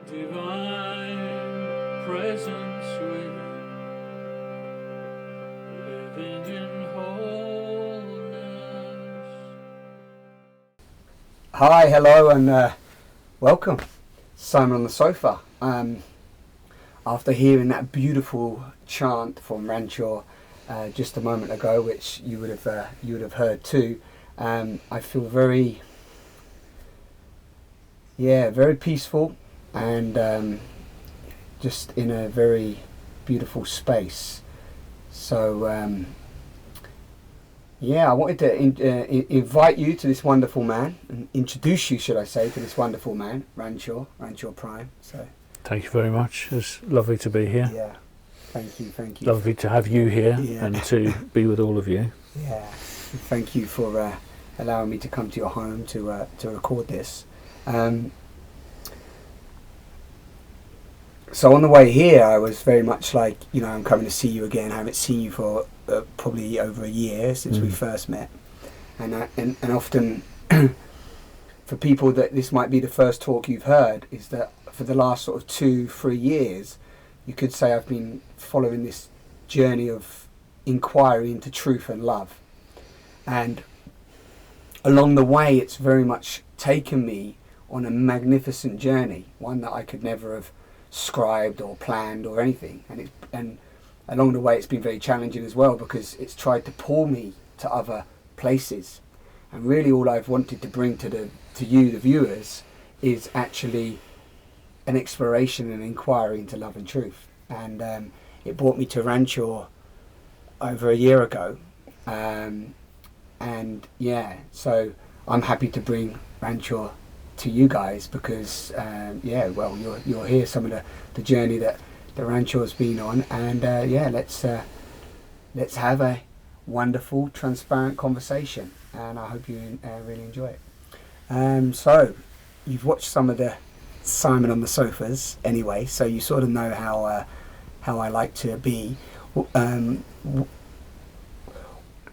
Divine presence within, living in wholeness. Hi, hello, and welcome, Simon on the sofa. After hearing that beautiful chant from Ranchor just a moment ago, which you would have heard too, I feel very peaceful and just in a very beautiful space. So I wanted to invite you to this wonderful man, and introduce you, should I say, to this wonderful man, Ranchor Prime. So thank you very much. It's lovely to be here. yeah, thank you. Lovely to have you here and to be with all of you. Yeah, thank you for allowing me to come to your home to record this. So on the way here, I was very much like, I'm coming to see you again. I haven't seen you for probably over a year since we first met, and often for people that this might be the first talk you've heard, is that for the last sort of 2-3 years, you could say I've been following this journey of inquiry into truth and love, and along the way, it's very much taken me on a magnificent journey, one that I could never have scribed or planned or anything, and along the way it's been very challenging as well, because it's tried to pull me to other places, and really all I've wanted to bring to you, the viewers, is actually an exploration and inquiry into love and truth. And it brought me to Ranchor over a year ago, so I'm happy to bring Ranchor to you guys, because you'll hear some of the journey that the Ranchor's been on, and let's have a wonderful, transparent conversation, and I hope you really enjoy it. So you've watched some of the Simon on the sofas anyway, so you sort of know how I like to be.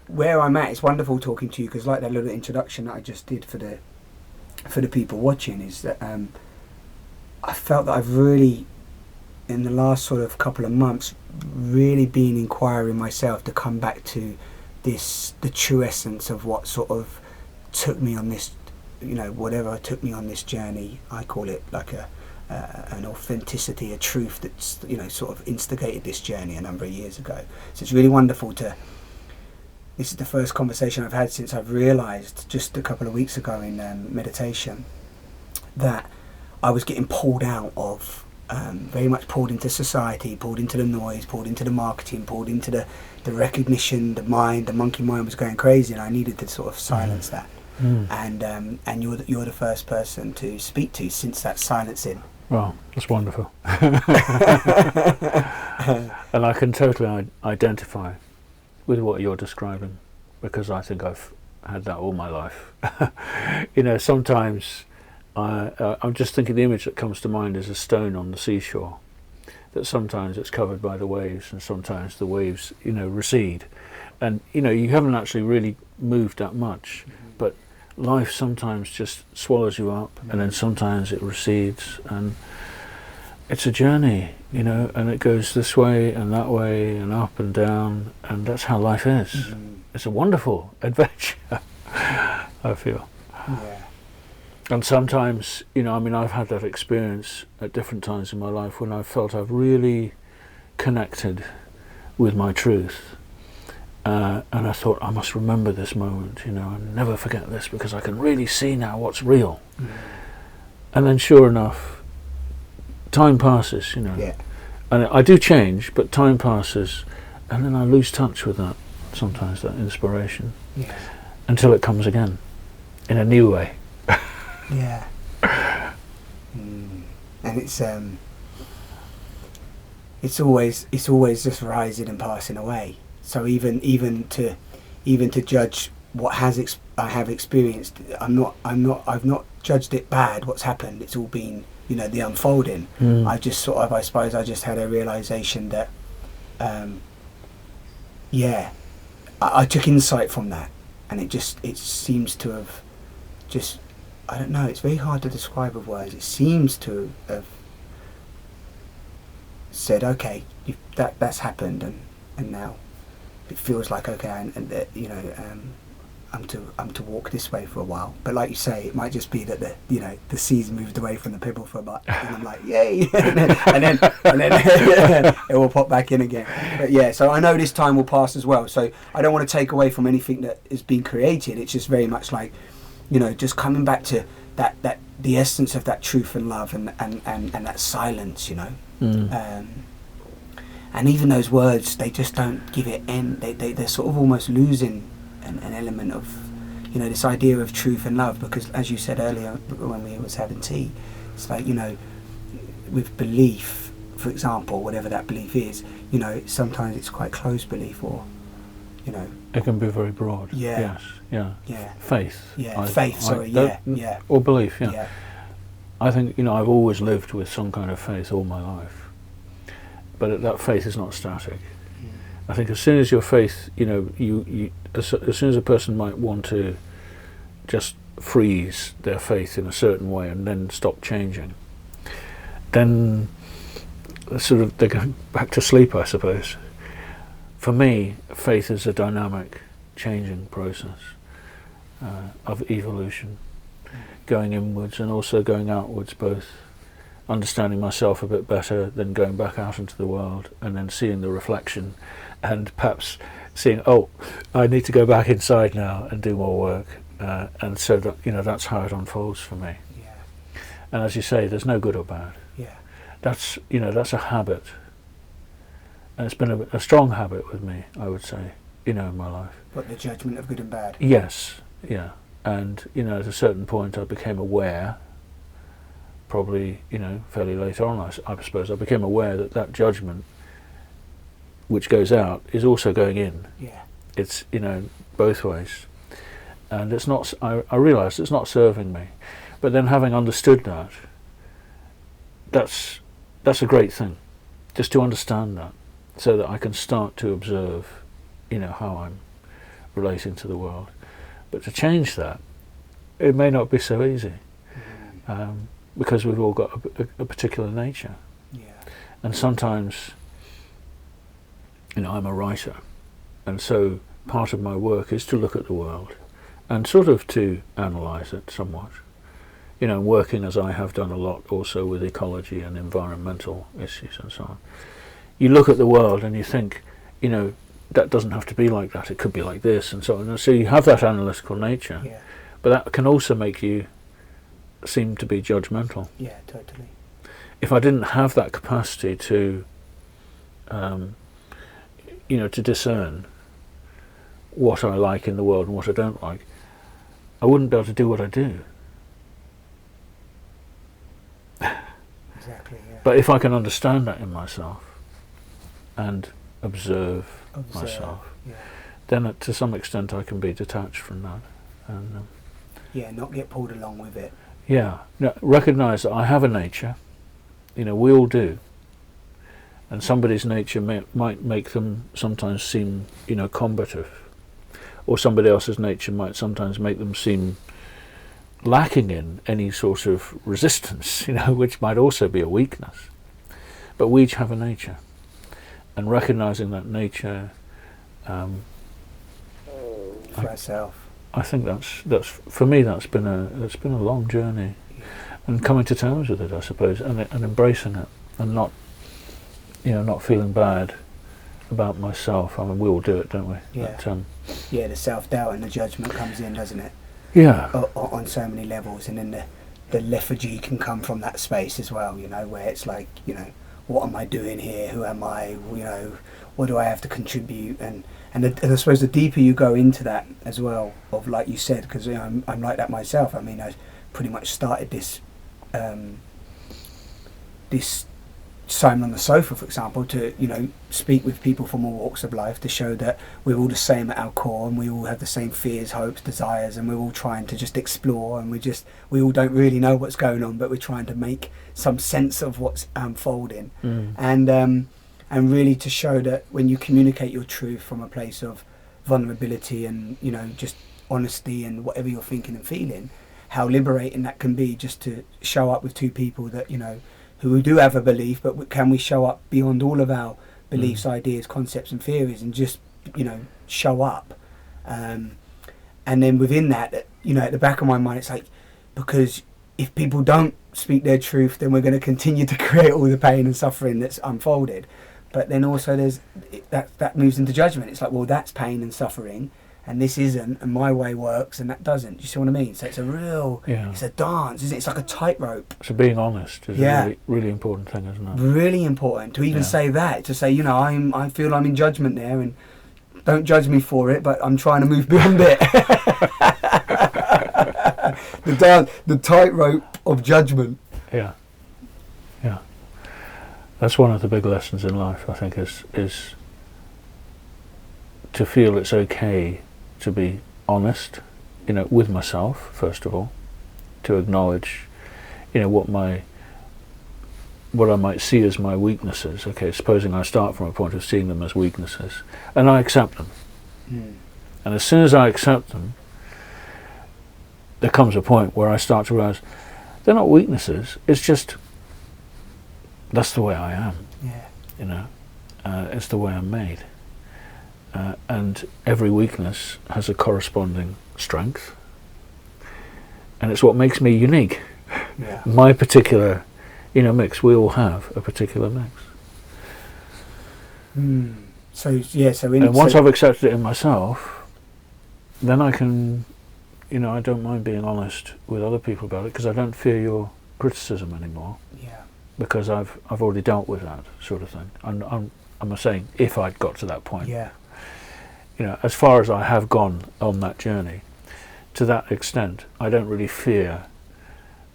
Where I'm at, it's wonderful talking to you, because like that little introduction that I just did for the people watching, is that I felt that I've really, in the last sort of couple of months, really been inquiring myself to come back to the true essence of what sort of took me on this, whatever took me on this journey. I call it like an authenticity, a truth that's, sort of instigated this journey a number of years ago. So it's really wonderful this is the first conversation I've had since I've realised just a couple of weeks ago in meditation that I was getting pulled out of, very much pulled into society, pulled into the noise, pulled into the marketing, pulled into the recognition, the monkey mind was going crazy, and I needed to sort of silence that. And you're the first person to speak to since that silencing. Well, that's wonderful. And I can totally identify with what you're describing, because I think I've had that all my life. Sometimes I'm just thinking, the image that comes to mind is a stone on the seashore, that sometimes it's covered by the waves, and sometimes the waves recede, and you haven't actually really moved that much, but life sometimes just swallows you up, and then sometimes it recedes, and it's a journey, and it goes this way and that way and up and down, and that's how life is. It's a wonderful adventure, I feel. Yeah. And sometimes, I've had that experience at different times in my life when I felt I've really connected with my truth. And I thought, I must remember this moment, and never forget this, because I can really see now what's real. And then sure enough, time passes, and I do change, but time passes, and then I lose touch with that, sometimes, that inspiration, until it comes again, in a new way. And it's always just rising and passing away. So even to judge what I have experienced, I've not judged it bad. What's happened? It's all been, the unfolding. I just sort of, I suppose, I just had a realization that, I took insight from that, and it seems to have just, I don't know. It's very hard to describe with words. It seems to have said, okay, that's happened, and now it feels like okay, and I'm to walk this way for a while. But like you say, it might just be that the seas moved away from the pibble for a bit, and I'm like, yay, and then it will pop back in again. But yeah, so I know this time will pass as well. So I don't want to take away from anything that is being created. It's just very much like, just coming back to that the essence of that truth and love and that silence, and even those words, they just don't give it end. They're sort of almost losing an element of this idea of truth and love, because as you said earlier when we was having tea, it's like with belief, for example, whatever that belief is, sometimes it's quite close belief, or it can be very broad. Yeah. Yes. Yeah. Faith. Yeah. Faith. Yeah. Or belief. Yeah. Yeah. I think I've always lived with some kind of faith all my life, but that faith is not static. I think as soon as your faith, as soon as a person might want to just freeze their faith in a certain way and then stop changing, then sort of they go back to sleep, I suppose. For me, faith is a dynamic, changing process of evolution, going inwards and also going outwards, both understanding myself a bit better, then going back out into the world and then seeing the reflection, and perhaps seeing, I need to go back inside now and do more work, and so that that's how it unfolds for me. Yeah. And as you say, there's no good or bad. Yeah. That's a habit, and it's been a strong habit with me, I would say, in my life. But the judgment of good and bad. Yes, yeah, and at a certain point I became aware. Probably, fairly late on, I suppose, I became aware that judgment, which goes out, is also going in. Yeah. It's, both ways. And it's not, I realised it's not serving me. But then having understood that, that's a great thing, just to understand that, so that I can start to observe, how I'm relating to the world. But to change that, it may not be so easy. Because we've all got a particular nature. Yeah. And sometimes, I'm a writer, and so part of my work is to look at the world and sort of to analyse it somewhat. Working as I have done a lot also with ecology and environmental issues and so on. You look at the world and you think, that doesn't have to be like that, it could be like this and so on. And so you have that analytical nature, Yeah. but that can also make you seem to be judgmental. Yeah, totally. If I didn't have that capacity to, to discern what I like in the world and what I don't like, I wouldn't be able to do what I do. Exactly, yeah. But if I can understand that in myself and observe myself, yeah. then to some extent I can be detached from that. And not get pulled along with it. yeah, recognise that I have a nature. We all do. And somebody's nature might make them sometimes seem, combative. Or somebody else's nature might sometimes make them seem lacking in any sort of resistance, which might also be a weakness. But we each have a nature. And recognising that nature, for ourselves. I think that's for me. It's been a long journey, and coming to terms with it, I suppose, and embracing it, and not feeling bad about myself. I mean, we all do it, don't we? Yeah. But, the self-doubt and the judgment comes in, doesn't it? Yeah. On so many levels, and then the lethargy can come from that space as well. Where it's like, what am I doing here? Who am I? What do I have to contribute? And I suppose the deeper you go into that as well, of like you said, because I'm like that myself. I mean, I pretty much started this Simon on the Sofa, for example, to speak with people from all walks of life, to show that we're all the same at our core, and we all have the same fears, hopes, desires, and we're all trying to just explore, and we all don't really know what's going on, but we're trying to make some sense of what's unfolding. And really to show that when you communicate your truth from a place of vulnerability and just honesty and whatever you're thinking and feeling, how liberating that can be, just to show up with two people that who do have a belief, but can we show up beyond all of our beliefs, ideas, concepts and theories, and just, show up? And then within that, at the back of my mind, it's like, because if people don't speak their truth, then we're going to continue to create all the pain and suffering that's unfolded. But then also there's that moves into judgment. It's like, well, that's pain and suffering, and this isn't, and my way works, and that doesn't. Do you see what I mean? So it's a real, it's a dance, isn't it? It's like a tightrope. So being honest is a really, really important thing, isn't it? Really important to even say that, to say, I feel I'm in judgment there, and don't judge me for it, but I'm trying to move beyond it. The tightrope of judgment. Yeah. That's one of the big lessons in life, I think, is to feel it's okay to be honest, with myself, first of all, to acknowledge, what I might see as my weaknesses. Okay, supposing I start from a point of seeing them as weaknesses, and I accept them. And as soon as I accept them, there comes a point where I start to realize they're not weaknesses, it's just, that's the way I am. It's the way I'm made. And every weakness has a corresponding strength. And it's what makes me unique. My particular, mix. We all have a particular mix. And once I've accepted it in myself, then I can, I don't mind being honest with other people about it, because I don't fear your criticism anymore. Because I've already dealt with that sort of thing. I'm saying, if I'd got to that point. As far as I have gone on that journey, to that extent, I don't really fear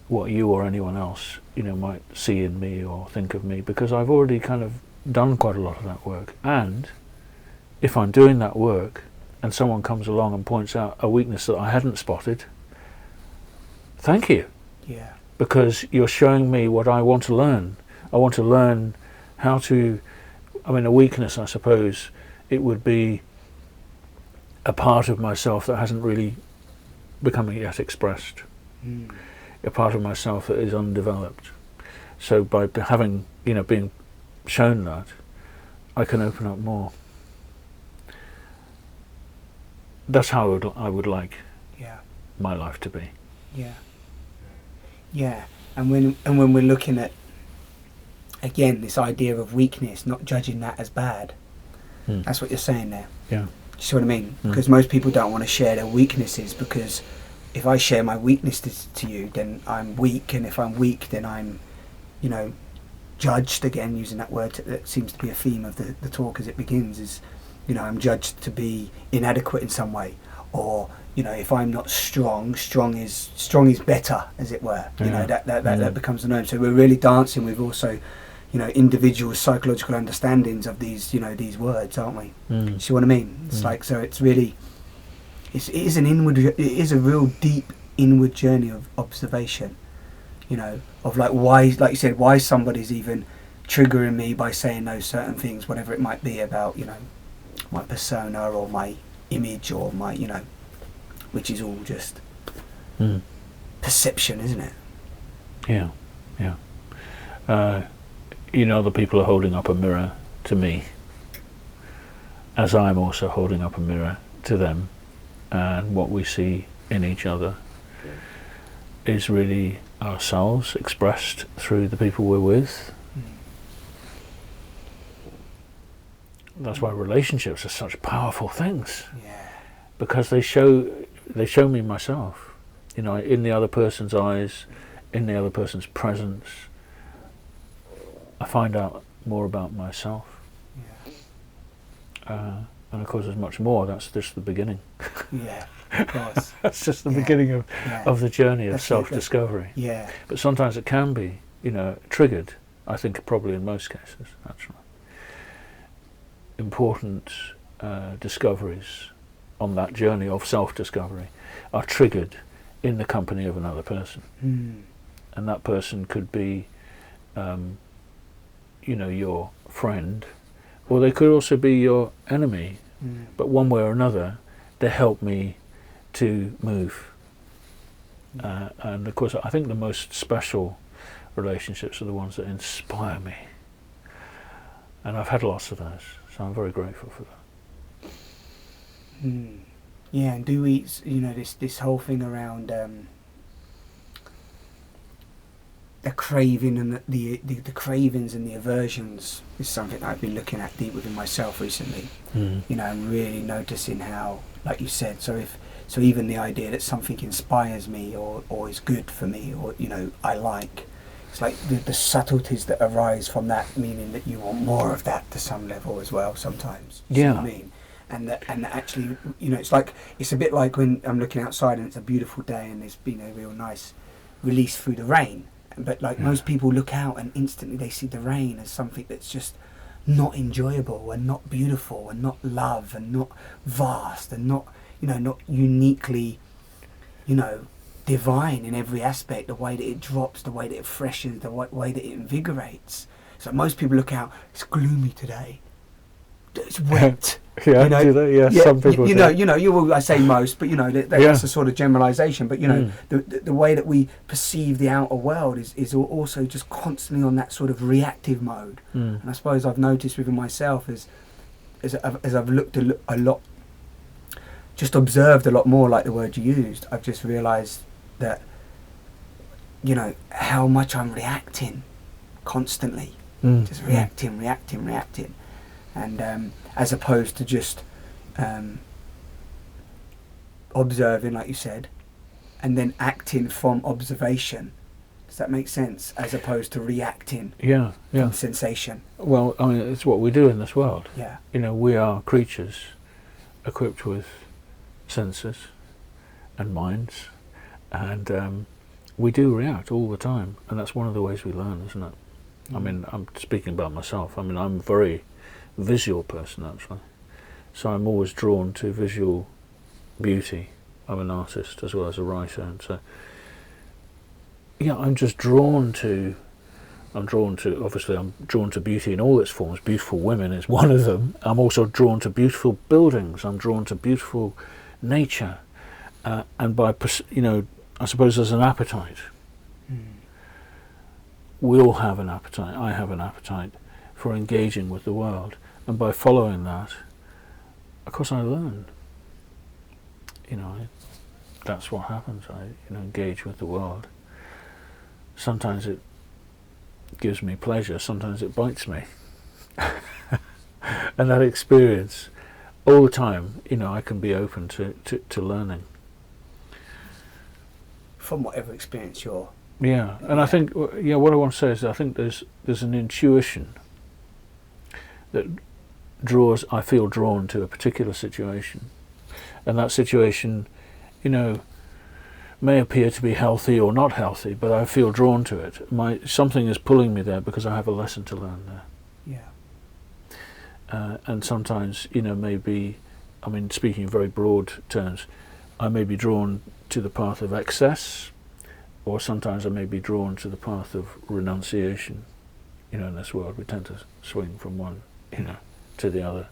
what you or anyone else, might see in me or think of me, because I've already kind of done quite a lot of that work. And if I'm doing that work and someone comes along and points out a weakness that I hadn't spotted, thank you. Because you're showing me what I want to learn. I want to learn how to, a weakness, I suppose, it would be a part of myself that hasn't really become yet expressed. A part of myself that is undeveloped. So by having, being shown that, I can open up more. That's how I would like my life to be. And when we're looking at, again, this idea of weakness, not judging that as bad, that's what you're saying there. Do you see what I mean? Because most people don't want to share their weaknesses, because if I share my weaknesses to you, then I'm weak, and if I'm weak, then I'm, judged, again, using that word that seems to be a theme of the talk as it begins, is, I'm judged to be inadequate in some way, or, if I'm not strong is better, as it were. That becomes the norm. So we're really dancing with also, individual psychological understandings of these, these words, aren't we? You see what I mean? It's like, so it's really, it is a real deep inward journey of observation, of like why, like you said, why somebody's even triggering me by saying those certain things, whatever it might be about, my persona or my image or my, which is all just perception, isn't it? The people are holding up a mirror to me, as I'm also holding up a mirror to them, and what we see in each other is really ourselves expressed through the people we're with. That's why relationships are such powerful things, because they show me myself, in the other person's eyes, in the other person's presence. I find out more about myself. And of course there's much more. That's just the beginning. Of course. That's just the beginning of the journey of self-discovery. But sometimes it can be, triggered, I think probably in most cases, actually. Important discoveries on that journey of self-discovery are triggered in the company of another person. And that person could be, your friend, or they could also be your enemy. But one way or another, they help me to move. And of course, I think the most special relationships are the ones that inspire me. And I've had lots of those, so I'm very grateful for that. Yeah, and do we, this whole thing around the craving and the cravings and the aversions is something that I've been looking at deep within myself recently. I'm really noticing how, like you said, so even the idea that something inspires me or is good for me or I like, it's like the subtleties that arise from that, meaning that you want more of that to some level as well sometimes. See what I mean? And that actually, it's a bit like when I'm looking outside and it's a beautiful day and there's been a real nice release through the rain. But most people look out and instantly they see the rain as something that's just not enjoyable and not beautiful and not love and not vast and not uniquely, divine in every aspect, the way that it drops, the way that it freshens, the way that it invigorates. So most people look out, it's gloomy today, it's wet. Do they? Yeah, some people I say most, but that's a sort of generalisation. But the way that we perceive the outer world is also just constantly on that sort of reactive mode. And I suppose I've noticed within myself as I've looked a lot, just observed a lot more, like the word you used, I've just realised that how much I'm reacting constantly, just reacting, and as opposed to just observing, like you said, and then acting from observation. Does that make sense? As opposed to reacting from sensation. Well, I mean, it's what we do in this world. Yeah. We are creatures equipped with senses and minds, and we do react all the time, and that's one of the ways we learn, isn't it? I mean, I'm speaking about myself. I mean, I'm a very visual person, actually, so I'm always drawn to visual beauty. I'm an artist as well as a writer, and so I'm just drawn to obviously I'm drawn to beauty in all its forms. Beautiful women is one of them. I'm also drawn to beautiful buildings. I'm drawn to beautiful nature, and I suppose there's an appetite. We all have an appetite. I have an appetite for engaging with the world, and by following that, of course, I learn. That's what happens. I engage with the world. Sometimes it gives me pleasure, sometimes it bites me. And that experience, all the time, I can be open to learning. From whatever experience you're... Yeah, and I think, what I want to say is that I think there's an intuition that I feel drawn to a particular situation. And that situation, may appear to be healthy or not healthy, but I feel drawn to it. Something is pulling me there because I have a lesson to learn there. Yeah. And sometimes, maybe, I mean, speaking in very broad terms, I may be drawn to the path of excess, or sometimes I may be drawn to the path of renunciation. In this world we tend to swing from one, to the other.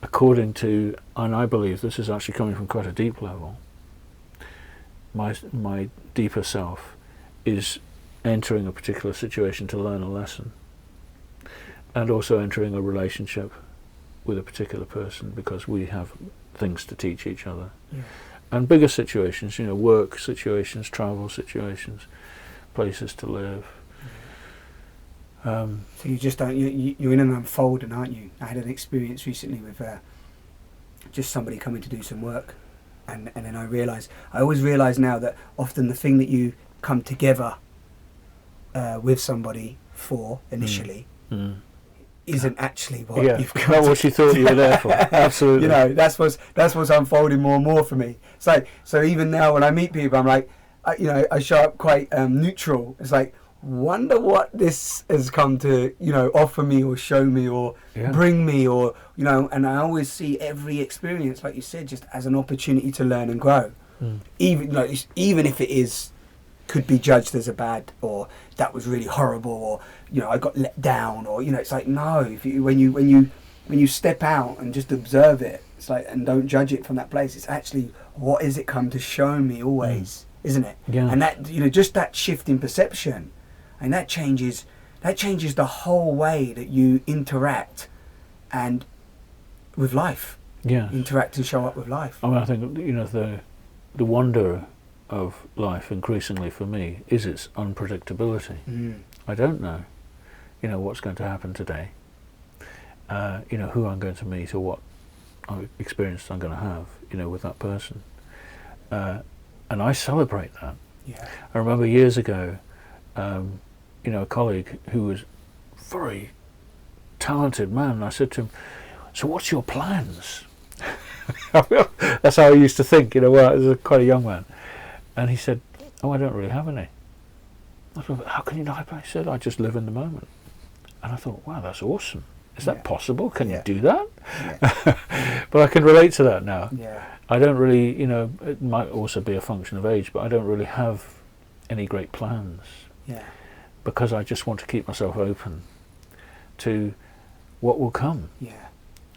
According to, and I believe this is actually coming from quite a deep level, my deeper self is entering a particular situation to learn a lesson, and also entering a relationship with a particular person because we have things to teach each other. Yeah. And bigger situations, work situations, travel situations, places to live. So you just don't, you're in an unfolding, aren't you? I had an experience recently with just somebody coming to do some work, and then I always realise now that often the thing that you come together with somebody for initially isn't actually what you've come not what you thought you were there for. Absolutely. That's what's unfolding more and more for me. So even now when I meet people, I'm like, I show up quite neutral. It's like, wonder what this has come to offer me or show me or bring me, or and I always see every experience, like you said, just as an opportunity to learn and grow. Even if it could be judged as a bad, or that was really horrible, or I got let down, or it's like, no, when you step out and just observe it, it's like, and don't judge it from that place, it's actually, what is it come to show me always? isn't it? Yeah. And that, just that shift in perception, and that changes the whole way that you interact and with life. Yeah. Interact and show up with life. I mean, I think the wonder of life increasingly for me is its unpredictability. I don't know, what's going to happen today. Who I'm going to meet or what experience I'm going to have, with that person. And I celebrate that. Yeah. I remember years ago, a colleague who was a very talented man, and I said to him, "So what's your plans?" That's how I used to think, as quite a young man. And he said, "Oh, I don't really have any." I thought, "How can you not?" He said, "I just live in the moment." And I thought, wow, that's awesome. Is that possible? Can you do that? Yeah. But I can relate to that now. Yeah. I don't really, it might also be a function of age, but I don't really have any great plans. Yeah. Because I just want to keep myself open to what will come. Yeah.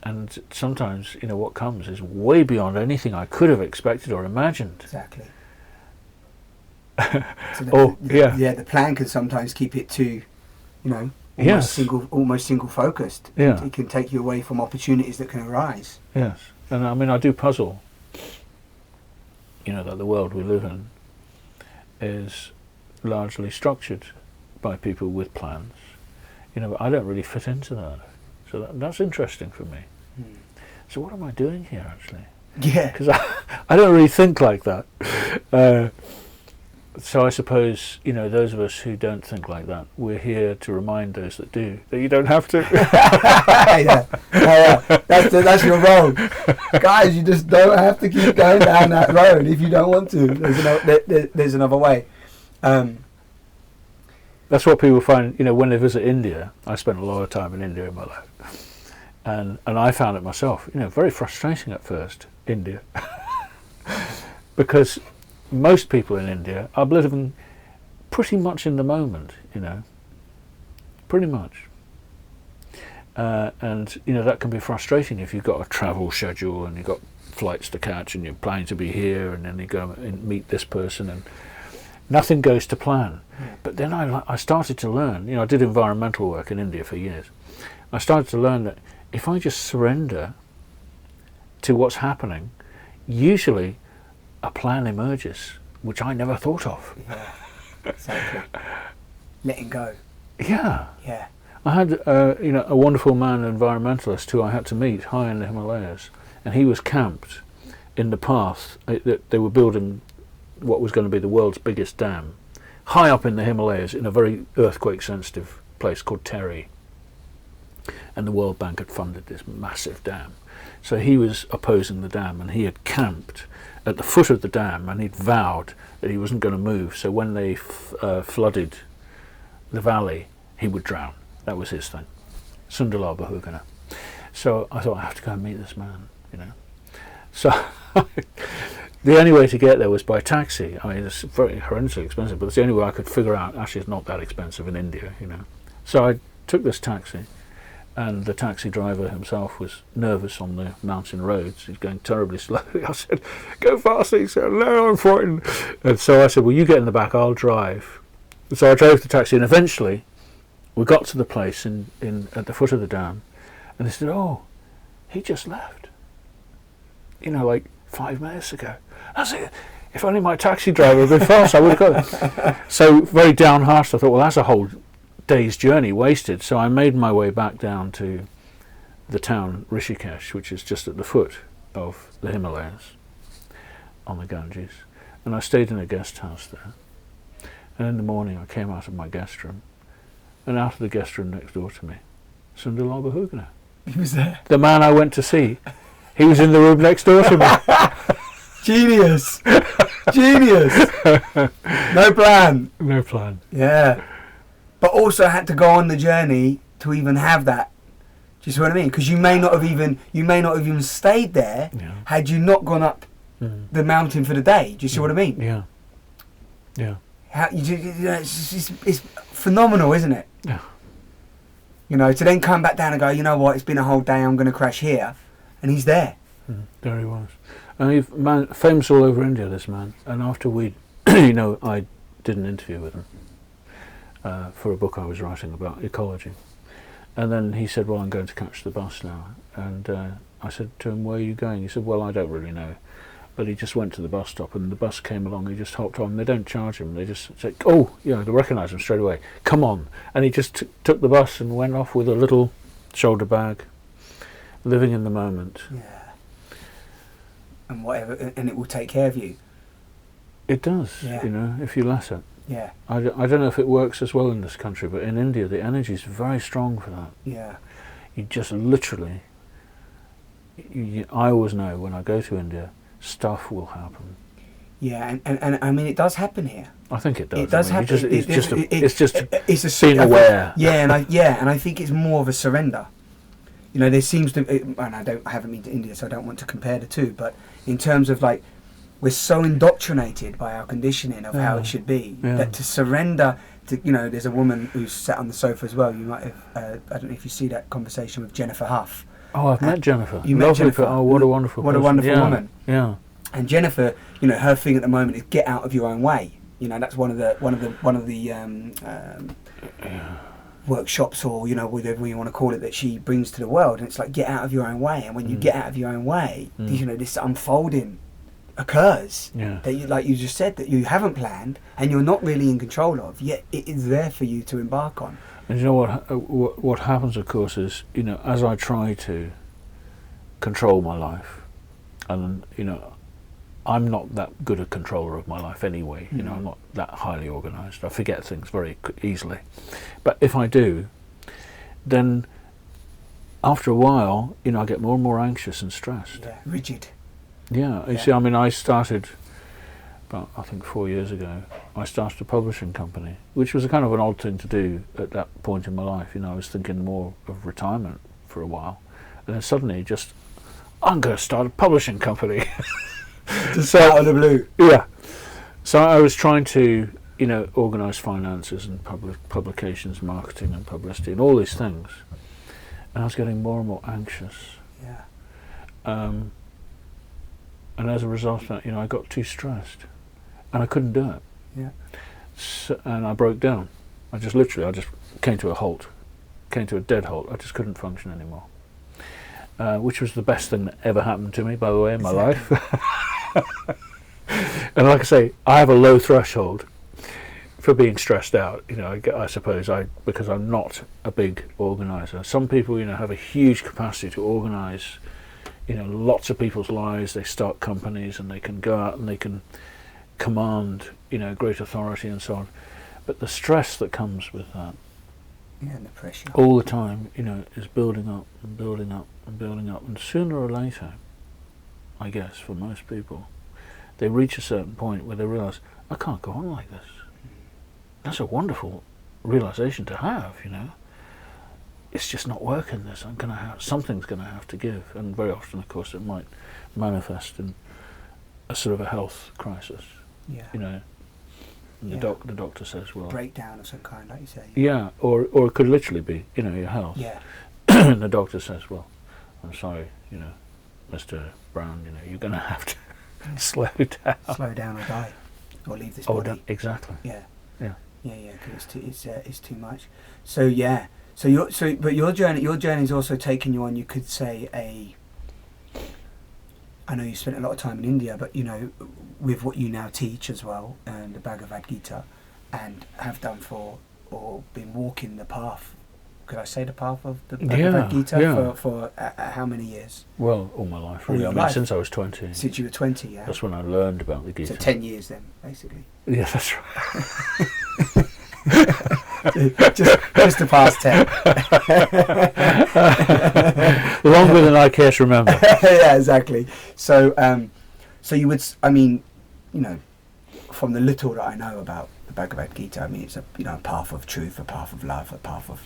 And sometimes, what comes is way beyond anything I could have expected or imagined. Exactly. So the plan can sometimes keep it too, almost single focused. Yeah. It can take you away from opportunities that can arise. Yes. And I mean, I do puzzle, that the world we live in is largely structured by people with plans. But I don't really fit into that. So that's interesting for me. So what am I doing here, actually? Yeah. Because I don't really think like that. So I suppose, those of us who don't think like that, we're here to remind those that do, that you don't have to. That's your role. Guys, you just don't have to keep going down that road if you don't want to. There's another way. That's what people find, when they visit India. I spent a lot of time in India in my life. And I found it myself, very frustrating at first, India. Because most people in India are living pretty much in the moment, pretty much. And that can be frustrating if you've got a travel schedule and you've got flights to catch and you're planning to be here and then you go and meet this person and nothing goes to plan. But then I started to learn, I did environmental work in India for years. I started to learn that if I just surrender to what's happening, usually a plan emerges, which I never thought of. Yeah, exactly. Letting go. Yeah. Yeah. I had, a wonderful man, environmentalist, who I had to meet high in the Himalayas, and he was camped in the path that they were building what was going to be the world's biggest dam, high up in the Himalayas in a very earthquake-sensitive place called Terry. And the World Bank had funded this massive dam. So he was opposing the dam, and he had camped at the foot of the dam, and he'd vowed that he wasn't going to move. So when they flooded the valley, he would drown. That was his thing. Sundar Bahugana. So I thought, I have to go and meet this man, So the only way to get there was by taxi. I mean, it's very horrendously expensive, but it's the only way I could figure out, actually it's not that expensive in India, So I took this taxi, and the taxi driver himself was nervous on the mountain roads. He's going terribly slowly. I said, "Go faster." He said, "No, I'm frightened." And so I said, "Well, you get in the back, I'll drive." So I drove the taxi, and eventually we got to the place at the foot of the dam, and they said, "Oh, he just left. Like 5 minutes ago." I said, if only my taxi driver had been fast, I would have got it. So very downhearted, I thought, well, that's a whole day's journey wasted. So I made my way back down to the town Rishikesh, which is just at the foot of the Himalayas on the Ganges, and I stayed in a guest house there. And in the morning I came out of my guest room, and out of the guest room next door to me, Sundar Bahugana. He was there. The man I went to see, he was in the room next door to me. Genius. Genius. No plan. No plan. Yeah. But also had to go on the journey to even have that. Do you see what I mean? Because you may not have even stayed there had you not gone up the mountain for the day. Do you see what I mean? Yeah. Yeah. It's phenomenal, isn't it? Yeah. To then come back down and go, you know what? It's been a whole day. I'm going to crash here, and he's there. There he was. And he's famous all over India, this man. And after we I did an interview with him for a book I was writing about ecology. And then he said, well, I'm going to catch the bus now. And I said to him, where are you going? He said, well, I don't really know. But he just went to the bus stop, and the bus came along. He just hopped on. They don't charge him. They just say, oh, they recognise him straight away. Come on. And he just took the bus and went off with a little shoulder bag, living in the moment. Yeah. And whatever, and it will take care of you. It does, if you let it. Yeah. I don't know if it works as well in this country, but in India, the energy is very strong for that. Yeah. You just literally, I always know when I go to India, stuff will happen. Yeah, and I mean, it does happen here. I think it does. It does happen. It's being aware. And I think it's more of a surrender. There seems to, and I haven't been to India, so I don't want to compare the two, but in terms of like, we're so indoctrinated by our conditioning of how it should be, that to surrender to, there's a woman who's sat on the sofa as well. You might have, I don't know if you see that conversation with Jennifer Huff. Oh, I've met Jennifer. You met Jennifer. Oh, what a wonderful person. What a wonderful woman. Yeah. And Jennifer, her thing at the moment is get out of your own way. That's one of the workshops, or whatever you want to call it, that she brings to the world. And it's like, get out of your own way. And when you get out of your own way, this unfolding occurs that like you just said, that you haven't planned and you're not really in control of, yet it is there for you to embark on. And what happens, of course, is as I try to control my life, and I'm not that good a controller of my life anyway. I'm not that highly organised. I forget things very easily. But if I do, then after a while, I get more and more anxious and stressed. Yeah, rigid. Yeah, you see, I mean, I started about, I think 4 years ago, I started a publishing company, which was a kind of an odd thing to do at that point in my life. I was thinking more of retirement for a while. And then suddenly I'm going to start a publishing company. Just out of the blue. Yeah. So I was trying to, organise finances and publications, marketing and publicity and all these things. And I was getting more and more anxious. Yeah. And as a result of that, I got too stressed. And I couldn't do it. Yeah. So, and I broke down. I just came to a halt. Came to a dead halt. I just couldn't function anymore. Which was the best thing that ever happened to me, by the way, in my life. And like I say, I have a low threshold for being stressed out. I suppose because I'm not a big organiser. Some people, have a huge capacity to organise, lots of people's lives. They start companies and they can go out and they can command, great authority and so on. But the stress that comes with that, and the pressure all the time, is building up and building up and building up, and sooner or later, I guess for most people, they reach a certain point where they realise, I can't go on like this. That's a wonderful realisation to have, It's just not working. Something's going to have to give, and very often, of course, it might manifest in a sort of a health crisis. Yeah. The doctor says, well, breakdown of some kind, like you say. Yeah, or it could literally be, your health. Yeah. And the doctor says, well, I'm sorry, Mr. Brown, you're going to have to slow down. Slow down or die, or leave this body. Exactly. Yeah. Yeah. Yeah, because it's too much. So yeah. But your journey's also taken you on, you could say, I know you spent a lot of time in India, but with what you now teach as well, and the Bhagavad Gita, and have done or been walking the path. Could I say the path of the Bhagavad Gita for how many years? Well, all my life, really. Since I was 20. Since you were 20, yeah. That's when I learned about the Gita. So 10 years then, basically. Yeah, that's right. just to pass 10. Longer than I care to remember. Yeah, exactly. So you would, from the little that I know about the Bhagavad Gita, it's a path of truth, a path of love, a path of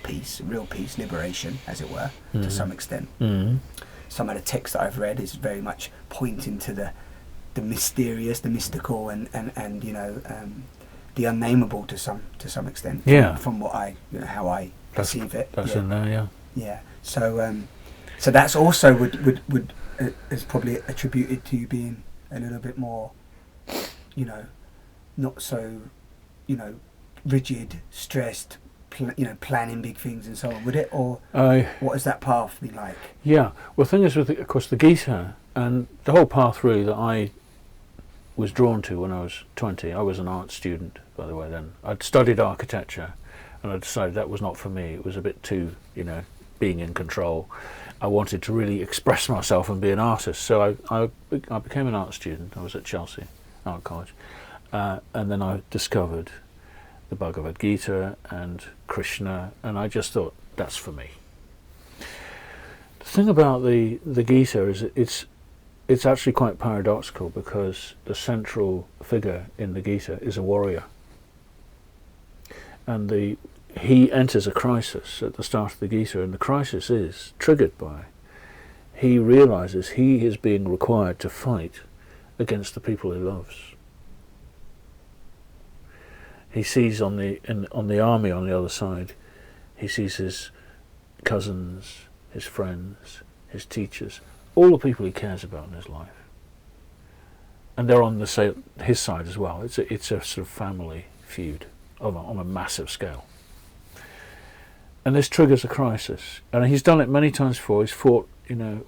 peace, real peace, liberation, as it were, to some extent. Mm. Some of the text that I've read is very much pointing to the mysterious, the mystical, and the unnameable to some extent. Yeah. From what how I perceive it. That's in there, yeah. Yeah. So that's also would is probably attributed to you being a little bit more, not so, rigid, stressed, planning big things and so on, would it? Or what has that path been like? Yeah. Well, the thing is, with of course the Gita and the whole path through that I was drawn to when I was 20. I was an art student, by the way. Then I'd studied architecture, and I decided that was not for me. It was a bit too, being in control. I wanted to really express myself and be an artist. So I became an art student. I was at Chelsea Art College, and then I discovered the Bhagavad Gita and Krishna, and I just thought, that's for me. The thing about the Gita is it's actually quite paradoxical, because the central figure in the Gita is a warrior, and he enters a crisis at the start of the Gita, and the crisis is triggered by he realizes he is being required to fight against the people he loves. He sees on the army on the other side, he sees his cousins, his friends, his teachers, all the people he cares about in his life, and they're on his side as well. It's a sort of family feud on a massive scale, and this triggers a crisis. And he's done it many times before. He's fought,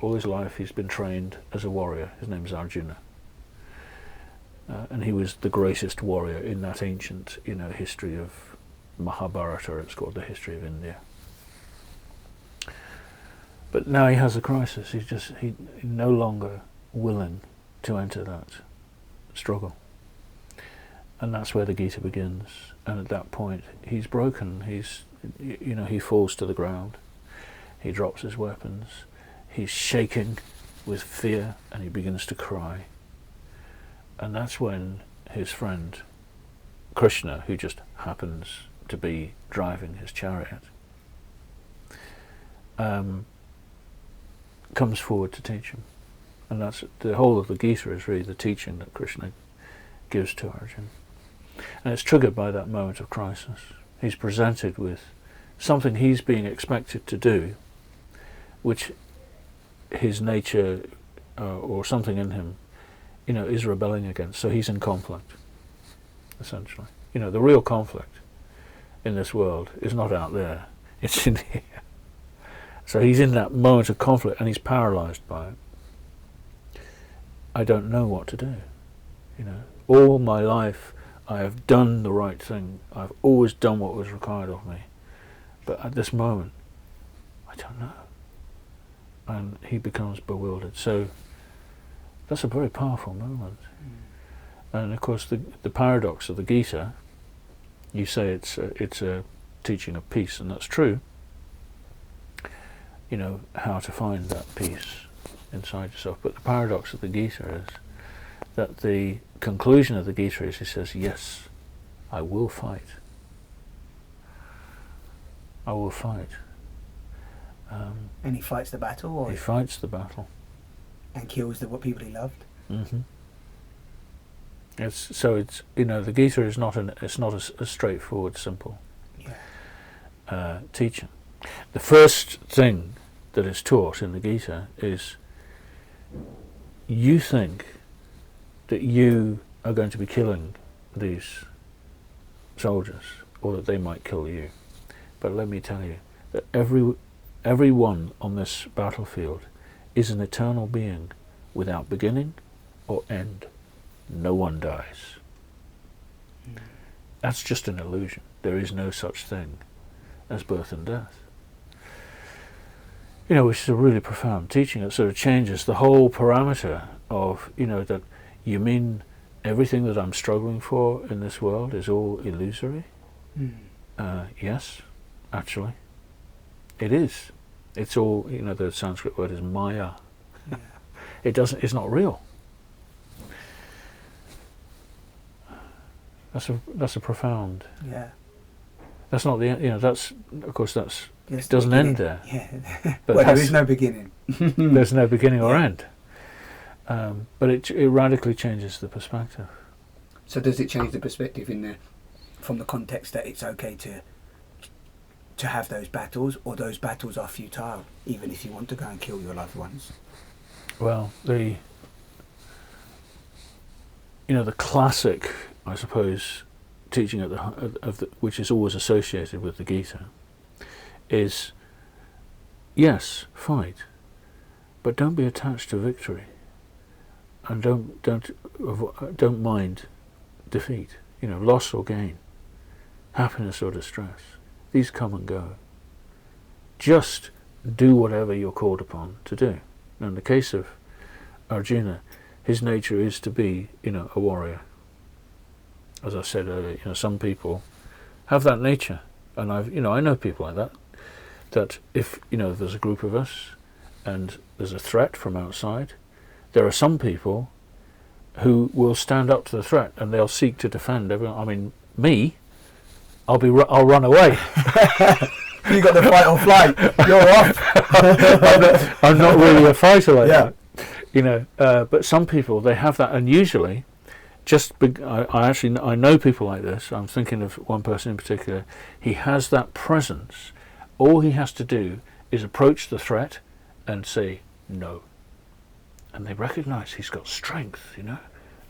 all his life. He's been trained as a warrior. His name is Arjuna. And he was the greatest warrior in that ancient, history of Mahabharata. It's called the history of India. But now he has a crisis. He's no longer willing to enter that struggle, and that's where the Gita begins. And at that point, he's broken. He falls to the ground. He drops his weapons. He's shaking with fear, and he begins to cry. And that's when his friend Krishna, who just happens to be driving his chariot, comes forward to teach him. And that's the whole of the Gita, is really the teaching that Krishna gives to Arjuna. And it's triggered by that moment of crisis. He's presented with something he's being expected to do, which his nature or something in him is rebelling against. So he's in conflict, essentially. The real conflict in this world is not out there, it's in here. So he's in that moment of conflict, and he's paralyzed by it. I don't know what to do. All my life I have done the right thing. I've always done what was required of me. But at this moment, I don't know. And he becomes bewildered. So that's a very powerful moment. And of course, the paradox of the Gita, you say it's a teaching of peace, and that's true. How to find that peace inside yourself. But the paradox of the Gita is that the conclusion of the Gita is, he says, yes, I will fight. I will fight. And he fights the battle? Or he fights the battle. And kills the people he loved? Mm-hmm. It's the Gita is not a straightforward, simple teaching. The first thing that is taught in the Gita is, you think that you are going to be killing these soldiers, or that they might kill you. But let me tell you that everyone on this battlefield is an eternal being without beginning or end. No one dies. That's just an illusion. There is no such thing as birth and death. Which is a really profound teaching. It sort of changes the whole parameter of, that you mean everything that I'm struggling for in this world is all illusory? Yes, actually. It is. It's all, the Sanskrit word is maya. Yeah. It's not real. That's a profound. Yeah. That's not the end. Of course, it Yes, doesn't end there. Yeah. But well, there is no beginning. There's no beginning or end. But it radically changes the perspective. So does it change the perspective from the context that it's okay to have those battles, or those battles are futile, even if you want to go and kill your loved ones? Well, the classic I suppose, teaching at which is always associated with the Gita, is yes, fight, but don't be attached to victory, and don't mind defeat. Loss or gain, happiness or distress. These come and go. Just do whatever you're called upon to do. Now, in the case of Arjuna, his nature is to be, a warrior. As I said earlier, some people have that nature, and I know people like that. That if there's a group of us, and there's a threat from outside, there are some people who will stand up to the threat, and they'll seek to defend everyone. I mean, me, I'll run away. You got the fight or flight. You're off. I'm not really a fighter like that. But some people, they have that, and usually, I know people like this. I'm thinking of one person in particular. He has that presence. All he has to do is approach the threat and say no, and they recognise he's got strength,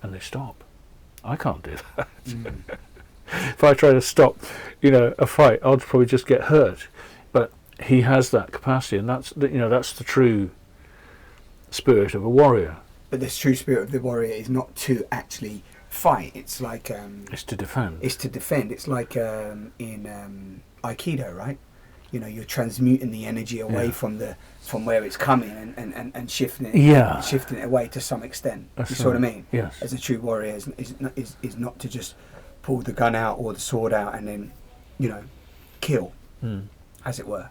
and they stop. I can't do that. If I try to stop, a fight, I'll probably just get hurt. But he has that capacity, and that's the true spirit of a warrior. But this true spirit of the warrior is not to actually fight. It's like it's to defend. It's to defend. It's like in Aikido, right? You're transmuting the energy away from where it's coming and shifting it away to some extent. That's you see what I mean? Yes. As a true warrior is not to just pull the gun out or the sword out and then kill, as it were.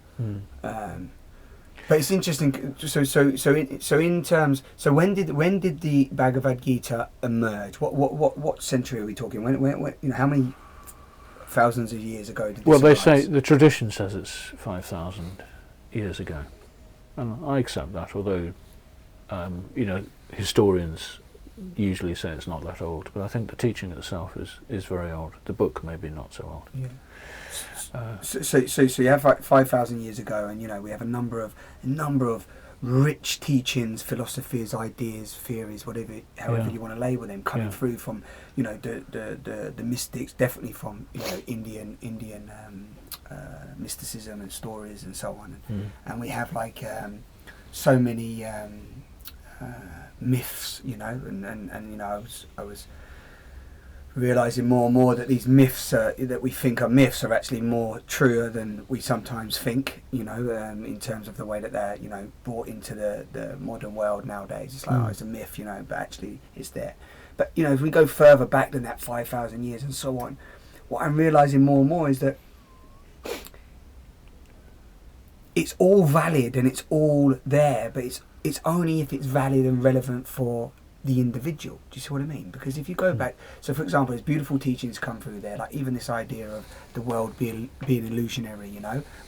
But it's interesting. So in terms. So when did the Bhagavad Gita emerge? What century are we talking? When how many thousands of years ago did this Well, they arise? say the tradition says it's 5,000 years ago, and I accept that. Although, historians usually say it's not that old, but I think the teaching itself is very old. The book maybe not so old. Yeah. So you have 5,000 years ago, and we have a number of rich teachings, philosophies, ideas, theories, however you want to label them, coming through from the mystics, definitely from Indian mysticism and stories and so on, and we have so many myths, and I was realizing more and more that these myths that we think are myths are actually more truer than we sometimes think, in terms of the way that they're brought into the modern world nowadays. It's like, it's a myth, but actually it's there. But if we go further back than that 5,000 years and so on, what I'm realizing more and more is that it's all valid and it's all there, but it's only if it's valid and relevant for the individual. Do you see what I mean? Because if you go back, so for example, there's beautiful teachings come through there, like even this idea of the world being illusionary,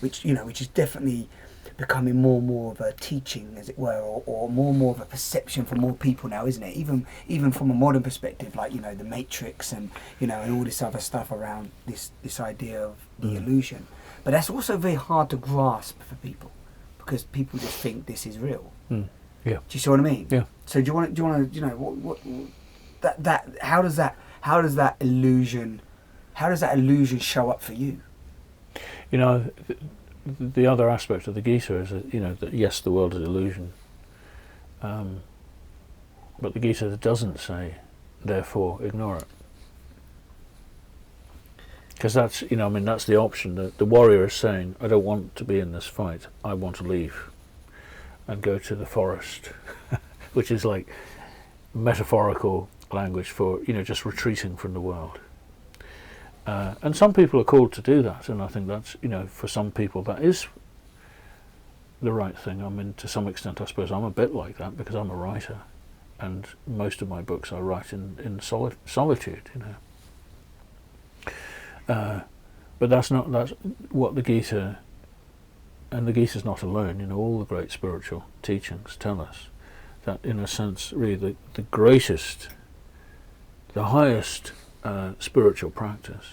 which is definitely becoming more and more of a teaching, as it were, or more and more of a perception for more people now, isn't it? Even from a modern perspective, like the Matrix and and all this other stuff around this idea of the illusion. But that's also very hard to grasp for people, because people just think this is real. Yeah. Do you see what I mean? Yeah. So do you want to what that how does that illusion show up for you? The other aspect of the Gita is that yes, the world is illusion, but the Gita doesn't say, therefore ignore it, because that's that's the option. The warrior is saying, I don't want to be in this fight. I want to leave and go to the forest, which is like metaphorical language for just retreating from the world. And some people are called to do that, and I think that's for some people that is the right thing. I mean, to some extent, I suppose I'm a bit like that because I'm a writer, and most of my books I write in solitude. But that's what the Gita. And the Gita is not alone. All the great spiritual teachings tell us that, in a sense, really the greatest, the highest spiritual practice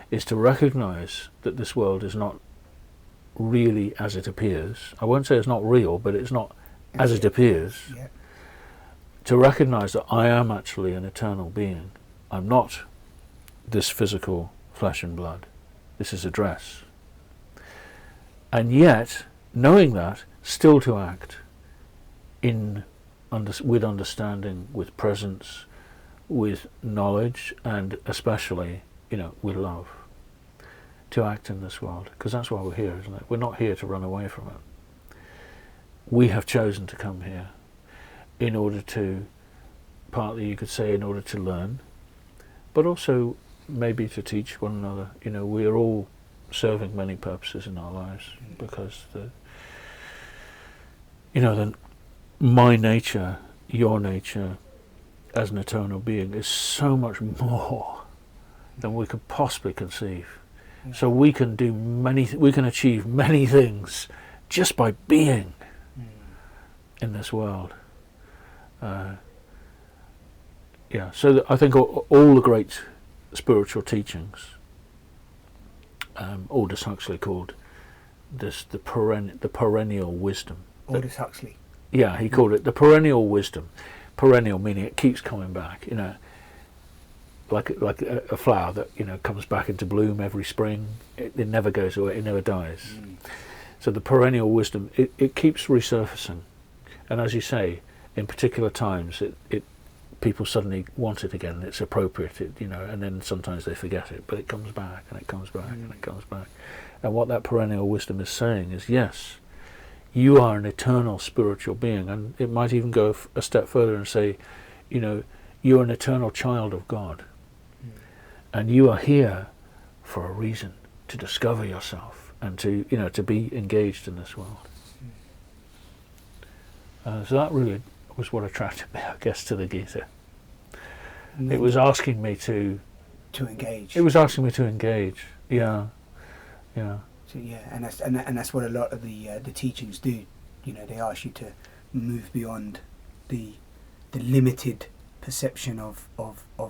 is to recognize that this world is not really as it appears. I won't say it's not real, but it's not as it appears. Yeah. To recognize that I am actually an eternal being. I'm not this physical flesh and blood. This is a dress. And yet, knowing that, still to act with understanding, with presence, with knowledge, and especially, with love. To act in this world, because that's why we're here, isn't it? We're not here to run away from it. We have chosen to come here in order to, partly you could say, in order to learn, but also maybe to teach one another. We are all serving many purposes in our lives, because my nature, your nature, as an eternal being, is so much more than we could possibly conceive. So we can do we can achieve many things just by being in this world. So I think all the great spiritual teachings, Aldous Huxley called this the perennial wisdom. Aldous Huxley. Yeah, he called it the perennial wisdom. Perennial meaning it keeps coming back. Like a flower that comes back into bloom every spring. It never goes away. It never dies. So the perennial wisdom, it keeps resurfacing, and as you say, in particular times, it people suddenly want it again. It's appropriate, and then sometimes they forget it, but it comes back and it comes back and it comes back. And what that perennial wisdom is saying is, yes, you are an eternal spiritual being, and it might even go a step further and say, you're an eternal child of God. And you are here for a reason, to discover yourself and to be engaged in this world. So that really was what attracted me, I guess, to the Gita. It was asking me to engage. It was asking me to engage. Yeah. So and that's what a lot of the teachings do. They ask you to move beyond the limited perception of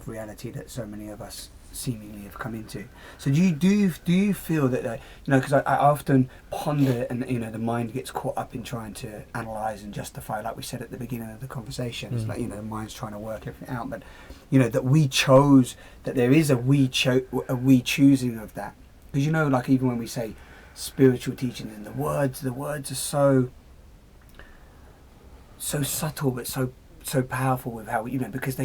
reality that so many of us seemingly have come into. So do you feel that because I often ponder, and the mind gets caught up in trying to analyze and justify, like we said at the beginning of the conversation. It's like the mind's trying to work everything out, but that we chose, that there is a we choosing of that, because like even when we say spiritual teaching, and the words are so subtle but so powerful with how because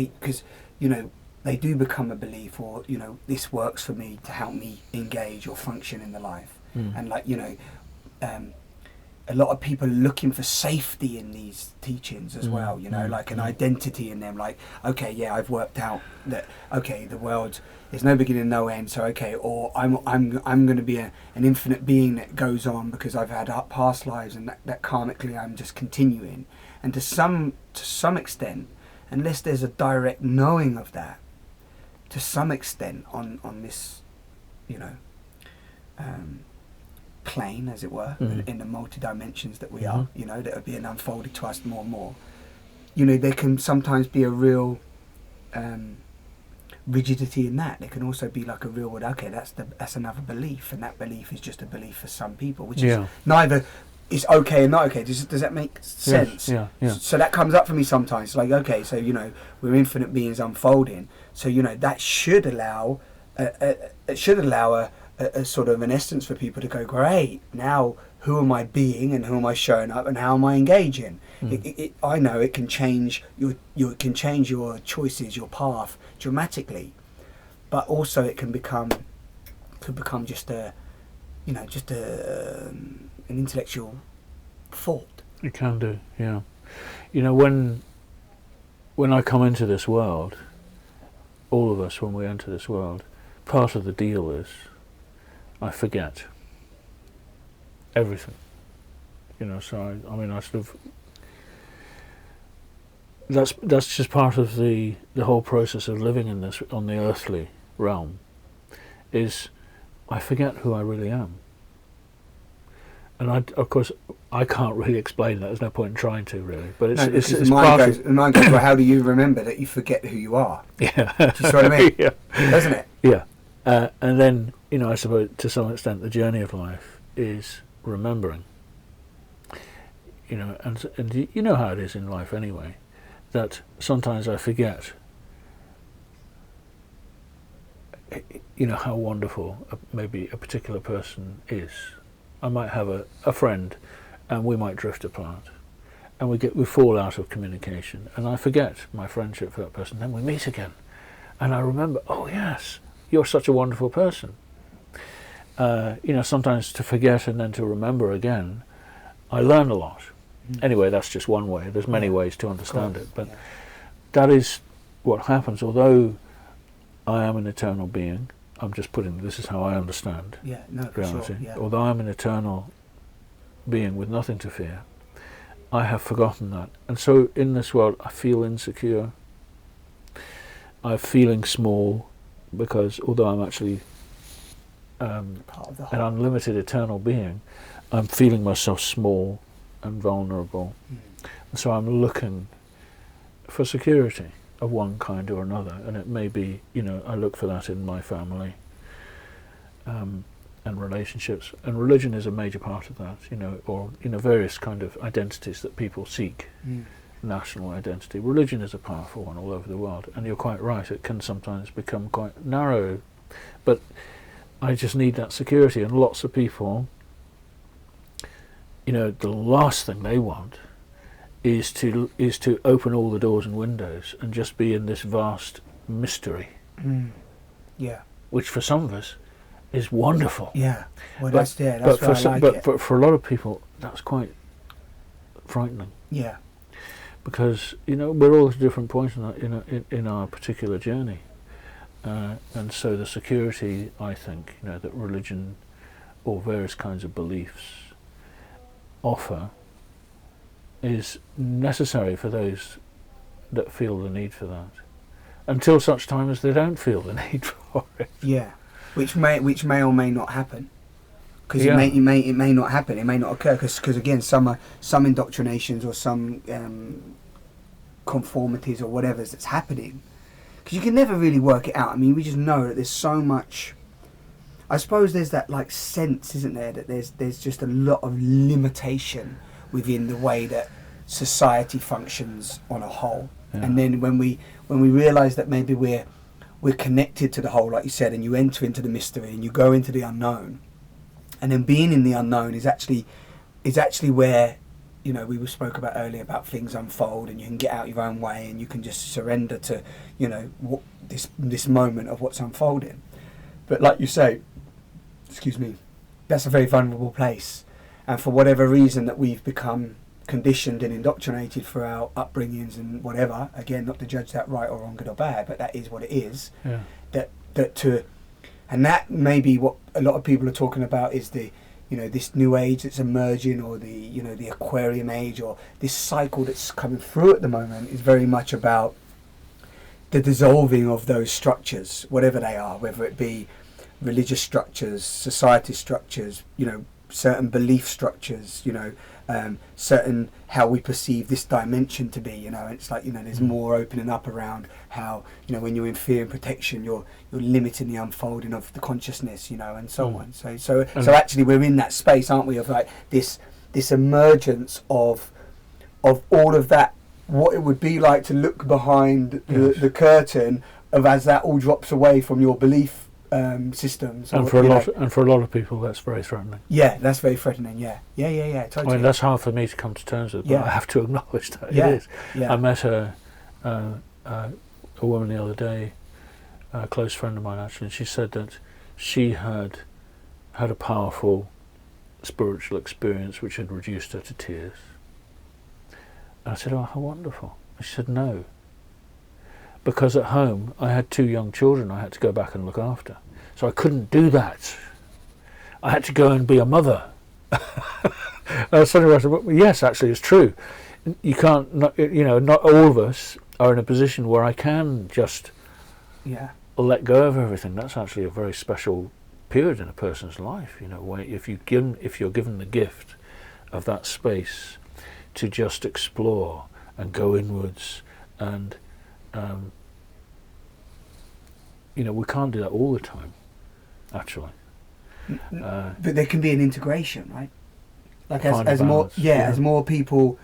they do become a belief, or this works for me to help me engage or function in the life. And a lot of people are looking for safety in these teachings as well, like an identity in them, like, okay, yeah, I've worked out that, okay, the world is no beginning, no end, so okay, or I'm going to be an infinite being that goes on because I've had past lives, and that karmically I'm just continuing. And to some extent, unless there's a direct knowing of that, to some extent on this, plane, as it were, in the multi-dimensions that we are, that are being unfolded to us more and more, there can sometimes be a real rigidity in that. There can also be like a real, okay, that's another belief, and that belief is just a belief for some people, which is neither is okay and not okay. Does that make sense? Yeah. So that comes up for me sometimes. Like, okay, so we're infinite beings unfolding. So that should allow a sort of an essence for people to go, great. Now, who am I being, and who am I showing up, and how am I engaging? I know it can change it can change your choices, your path dramatically, but also it could become just an intellectual thought. It can do, yeah. When I come into this world, all of us, when we enter this world, part of the deal is I forget everything. So I sort of, that's just part of the whole process of living in this, on the earthly realm, is I forget who I really am. And of course, I can't really explain that. There's no point in trying to, really. But it's the mind goes, well, how do you remember that you forget who you are? Yeah. Do you see what I mean? Yeah. Doesn't it? Yeah. And then, I suppose to some extent the journey of life is remembering. And you know how it is in life anyway, that sometimes I forget how wonderful maybe a particular person is. I might have a friend, and we might drift apart, and we fall out of communication, and I forget my friendship for that person. Then we meet again, and I remember, oh yes, you're such a wonderful person. Sometimes to forget and then to remember again, I learn a lot. Anyway, that's just one way. There's many ways to understand it, but that is what happens. Although I am an eternal being, I'm just putting, this is how I understand reality. Sure, Although I'm an eternal being with nothing to fear, I have forgotten that. And so in this world I feel insecure. I'm feeling small, because although I'm actually an unlimited eternal being, I'm feeling myself small and vulnerable. And so I'm looking for security of one kind or another, and it may be, I look for that in my family and relationships, and religion is a major part of that, or various kind of identities that people seek. National identity. Religion is a powerful one all over the world, and you're quite right, it can sometimes become quite narrow, but I just need that security. And lots of people, the last thing they want is to open all the doors and windows and just be in this vast mystery. Which for some of us is wonderful. Well, that's why I like it. But for a lot of people, that's quite frightening. Because we're all at a different point in our particular journey, and so the security, I think, that religion or various kinds of beliefs offer is necessary for those that feel the need for that, until such time as they don't feel the need for it. Which may or may not happen, because it may not happen, it may not occur, because again, some indoctrinations or some conformities or whatever that's happening, because you can never really work it out. I mean, we just know that there's so much. I suppose there's that sense, isn't there, that there's just a lot of limitation within the way that society functions on a whole. And then when we realise that maybe we're connected to the whole, like you said, and you enter into the mystery and you go into the unknown, and then being in the unknown is actually where, we spoke about earlier about things unfold, and you can get out your own way and you can just surrender to, this moment of what's unfolding. But like you say, that's a very vulnerable place, and for whatever reason that we've become conditioned and indoctrinated for our upbringings and whatever, again, not to judge that right or wrong, good or bad, but that is what it is. And that may be what a lot of people are talking about, is the this new age that's emerging, or the Aquarium age, or this cycle that's coming through at the moment, is very much about the dissolving of those structures, whatever they are, whether it be religious structures, society structures, certain belief structures, certain how we perceive this dimension to be, it's like, there's more opening up around how, when you're in fear and protection, you're limiting the unfolding of the consciousness, and so on. So actually we're in that space, aren't we, of like this emergence of all of that, what it would be like to look behind the curtain of, as that all drops away from your belief systems, and for a lot of people, that's very threatening. That's very threatening. Totally. I mean, that's hard for me to come to terms with, but I have to acknowledge that it is. I met a woman the other day, a close friend of mine actually, and she said that she had a powerful spiritual experience which had reduced her to tears. And I said, "Oh, how wonderful!" And she said, "No, because at home I had 2 young children I had to go back and look after, so I couldn't do that. I had to go and be a mother." And suddenly I said, well, yes, actually it's true. You can't, not all of us are in a position where I can just let go of everything. That's actually a very special period in a person's life, where if you're given the gift of that space to just explore and go inwards, and we can't do that all the time, actually. But there can be an integration, right? Like as more people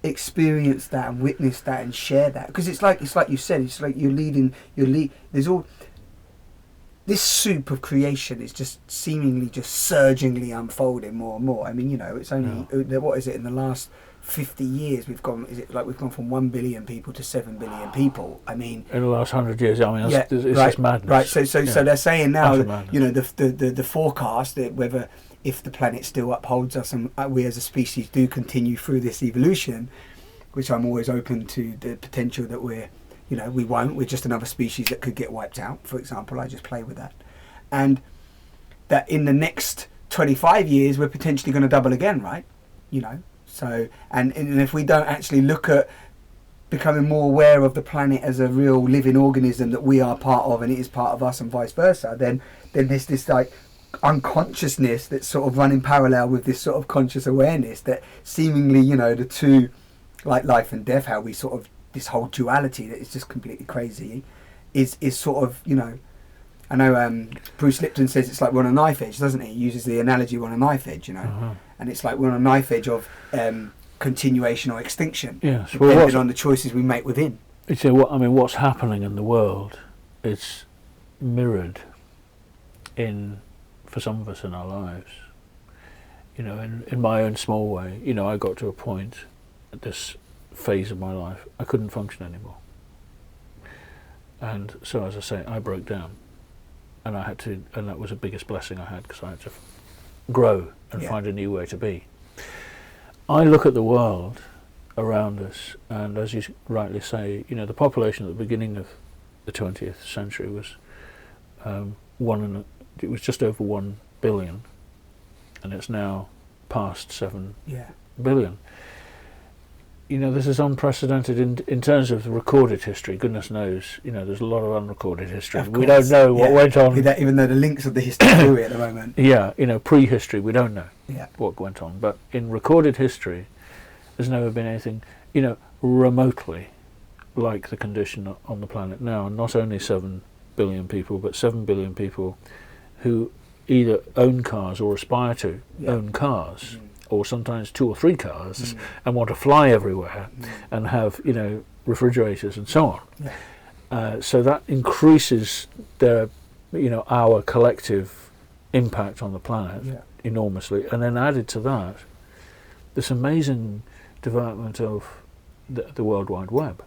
experience that and witness that and share that, because it's like you said, it's like there's all, this soup of creation is just seemingly just surgingly unfolding more and more. I mean, you know, it's only what is it in the last 50 years we've gone from 1 billion people to 7 billion people. I mean, in the last 100 years, I mean, it's right, just madness. Right. So they're saying now, Madness. you know, the forecast that whether if the planet still upholds us and we as a species do continue through this evolution, which I'm always open to the potential that we're, you know, we won't. We're just another species that could get wiped out. For example, I just play with that, and that in the next 25 years we're potentially going to double again, right? You know. So, and if we don't actually look at becoming more aware of the planet as a real living organism that we are part of and it is part of us and vice versa, then there's this like unconsciousness that's sort of running parallel with this sort of conscious awareness that seemingly, you know, the two, like life and death, how we sort of, this whole duality that is just completely crazy is sort of, you know, I know Bruce Lipton says it's like we're on a knife edge, doesn't he? He uses the analogy we're on a knife edge, you know. Uh-huh. And it's like we're on a knife edge of continuation or extinction, Yes. depending on the choices we make within. So what's happening in the world is mirrored for some of us in our lives. You know, in my own small way, you know, I got to a point at this phase of my life, I couldn't function anymore. And so, as I say, I broke down. And that was the biggest blessing I had, because I had to grow and find a new way to be. I look at the world around us, and as you rightly say, you know, the population at the beginning of the 20th century was it was just over 1 billion, and it's now past 7 billion. You know, this is unprecedented in terms of recorded history. Goodness knows, you know, there's a lot of unrecorded history. We don't know what went on. Even though the links of the history do it at the moment. Yeah, you know, pre-history, we don't know Yeah. what went on. But in recorded history, there's never been anything, you know, remotely like the condition on the planet now. Not only 7 billion people, but 7 billion people who either own cars or aspire to own cars. Or sometimes 2 or 3 cars, and want to fly everywhere, and have, you know, refrigerators and so on. So that increases our collective impact on the planet enormously. And then added to that, this amazing development of the World Wide Web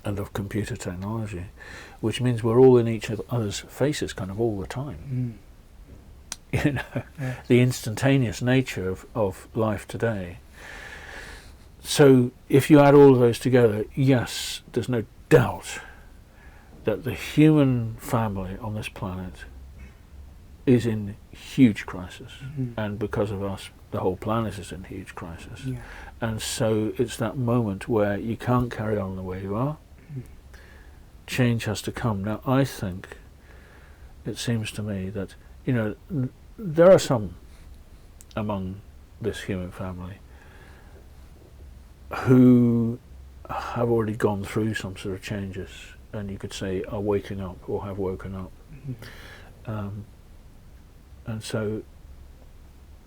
and of computer technology, which means we're all in each other's faces kind of all the time. You know, the instantaneous nature of life today. So if you add all of those together, yes, there's no doubt that the human family on this planet is in huge crisis. And because of us, the whole planet is in huge crisis. And so it's that moment where you can't carry on the way you are. Change has to come. Now, I think, it seems to me that, you know, there are some among this human family who have already gone through some sort of changes, and you could say are waking up or have woken up. And so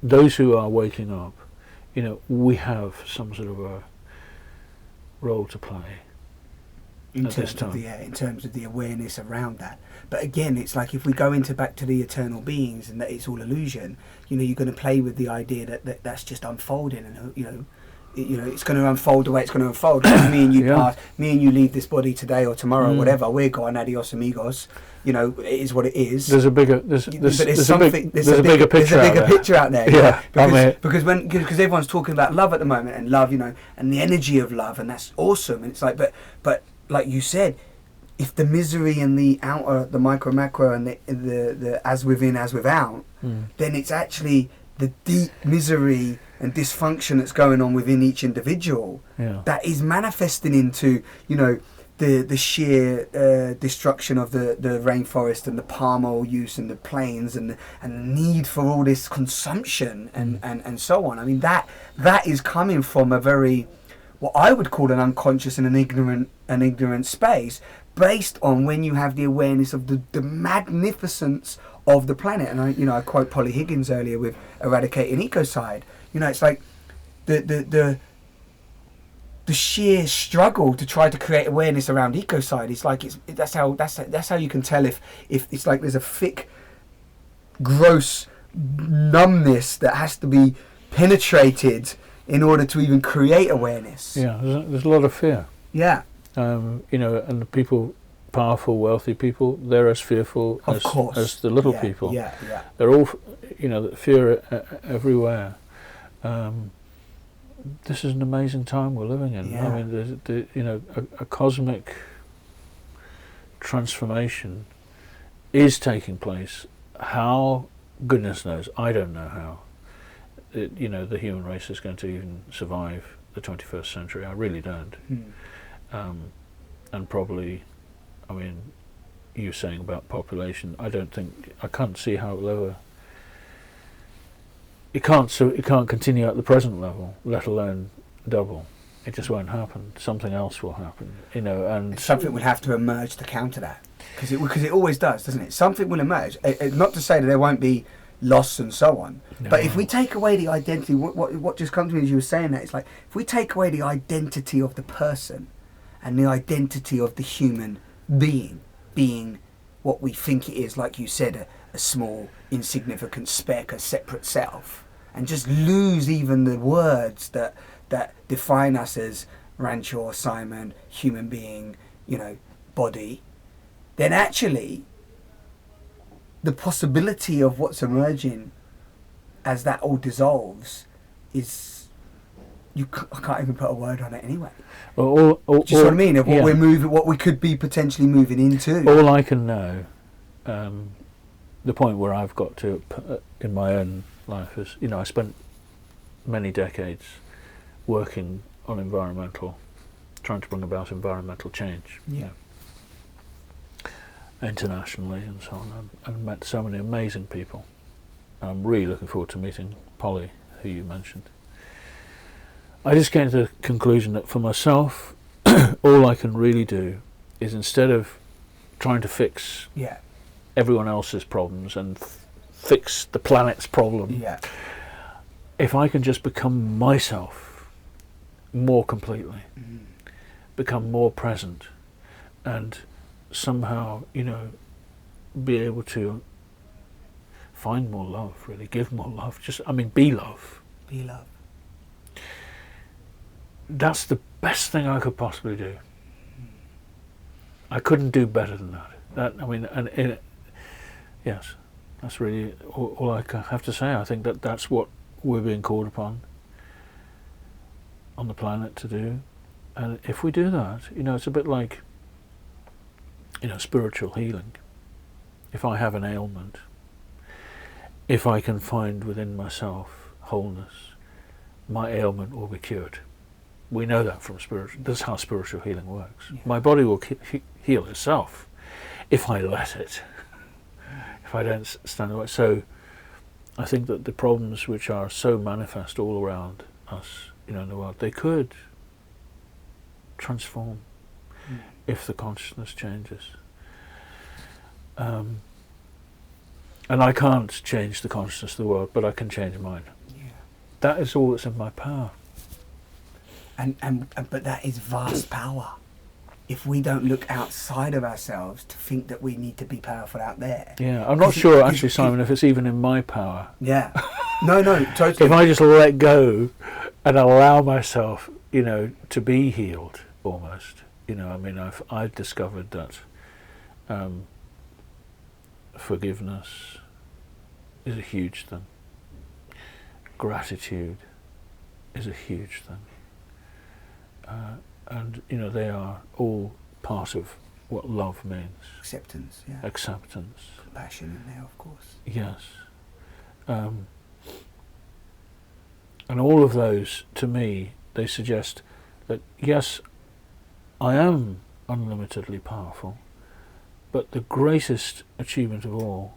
those who are waking up, you know, we have some sort of a role to play. In terms of the awareness around that. But again, it's like if we go back to the eternal beings and that it's all illusion, you know, you're going to play with the idea that's just unfolding, and you know, it's going to unfold the way it's going to unfold. me and you leave this body today or tomorrow, whatever. We're gone, adios amigos. You know, it is what it is. There's a bigger picture out there. Yeah, because everyone's talking about love at the moment, and love, you know, and the energy of love, and that's awesome. And it's like, but like you said, if the misery and the outer, the micro macro, and the as within as without, then it's actually the deep misery and dysfunction that's going on within each individual that is manifesting into, you know, the sheer destruction of the rainforest and the palm oil use and the plains and the need for all this consumption and so on. I mean, that is coming from a very, what I would call an unconscious and an ignorant space, based on when you have the awareness of the magnificence of the planet. And I quote Polly Higgins earlier with eradicating ecocide. You know, it's like the the sheer struggle to try to create awareness around ecocide is like that's how you can tell if it's like there's a thick, gross numbness that has to be penetrated in order to even create awareness. Yeah, there's a lot of fear. Yeah. And the people, powerful, wealthy people, they're as fearful as the little people. Yeah, yeah. They're all, fear everywhere. This is an amazing time we're living in. Yeah. I mean, a cosmic transformation is taking place. How, goodness knows, I don't know how. The human race is going to even survive the 21st century. I really don't. And probably, I mean, you saying about population, I can't see how it will ever. It can't continue at the present level, let alone double. It just won't happen. Something else will happen, and something will have to emerge to counter that, because it always does, doesn't it? Something will emerge. Not to say that there won't be loss and so on, but if we take away the identity, what just comes to me as you were saying that, it's like if we take away the identity of the person and the identity of the human being what we think it is, like you said, a small, insignificant speck, a separate self, and just lose even the words that define us as Ranchor, Simon, human being, body, then actually the possibility of what's emerging as that all dissolves is, I can't even put a word on it anyway. Do you see what I mean? Of what we're moving, what we could be potentially moving into. All I can know, the point where I've got to in my own life is, I spent many decades working on trying to bring about environmental change. Yeah. Internationally and so on, and met so many amazing people. I'm really looking forward to meeting Polly, who you mentioned. I just came to the conclusion that for myself, all I can really do is, instead of trying to fix everyone else's problems and fix the planet's problem, if I can just become myself more completely, become more present, and somehow, be able to find more love, really, give more love, be love. Be love. That's the best thing I could possibly do. I couldn't do better than that. Yes, that's really all I have to say. I think that's what we're being called upon on the planet to do. And if we do that, it's a bit like, spiritual healing. If I have an ailment, if I can find within myself wholeness, my ailment will be cured. We know that from that's how spiritual healing works. Yeah. My body will heal itself if I let it, if I don't stand away. So I think that the problems which are so manifest all around us, in the world, they could transform if the consciousness changes. And I can't change the consciousness of the world, but I can change mine. Yeah. That is all that's in my power. But that is vast power. If we don't look outside of ourselves to think that we need to be powerful out there. Yeah, I'm not sure actually, Simon, if it's even in my power. Yeah. No, totally. If I just let go and allow myself, to be healed almost. I've discovered that forgiveness is a huge thing. Gratitude is a huge thing. And they are all part of what love means. Acceptance, yeah. Acceptance. Compassion in there, of course. Yes. And all of those, to me, they suggest that, yes, I am unlimitedly powerful, but the greatest achievement of all